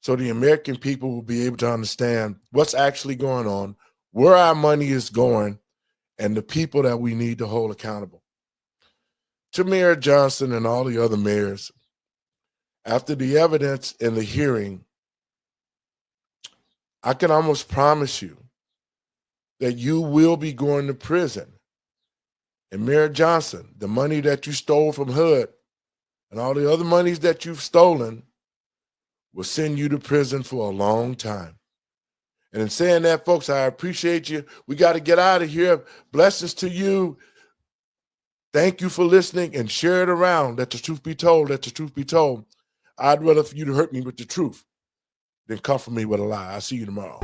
so the American people will be able to understand what's actually going on, where our money is going, and the people that we need to hold accountable. To Mayor Johnson and all the other mayors, after the evidence in the hearing, I can almost promise you that you will be going to prison. And Mayor Johnson, the money that you stole from HUD and all the other monies that you've stolen will send you to prison for a long time. And in saying that, folks, I appreciate you. We got to get out of here. Blessings to you. Thank you for listening, and share it around. Let the truth be told. Let the truth be told. I'd rather for you to hurt me with the truth than comfort me with a lie. I'll see you tomorrow.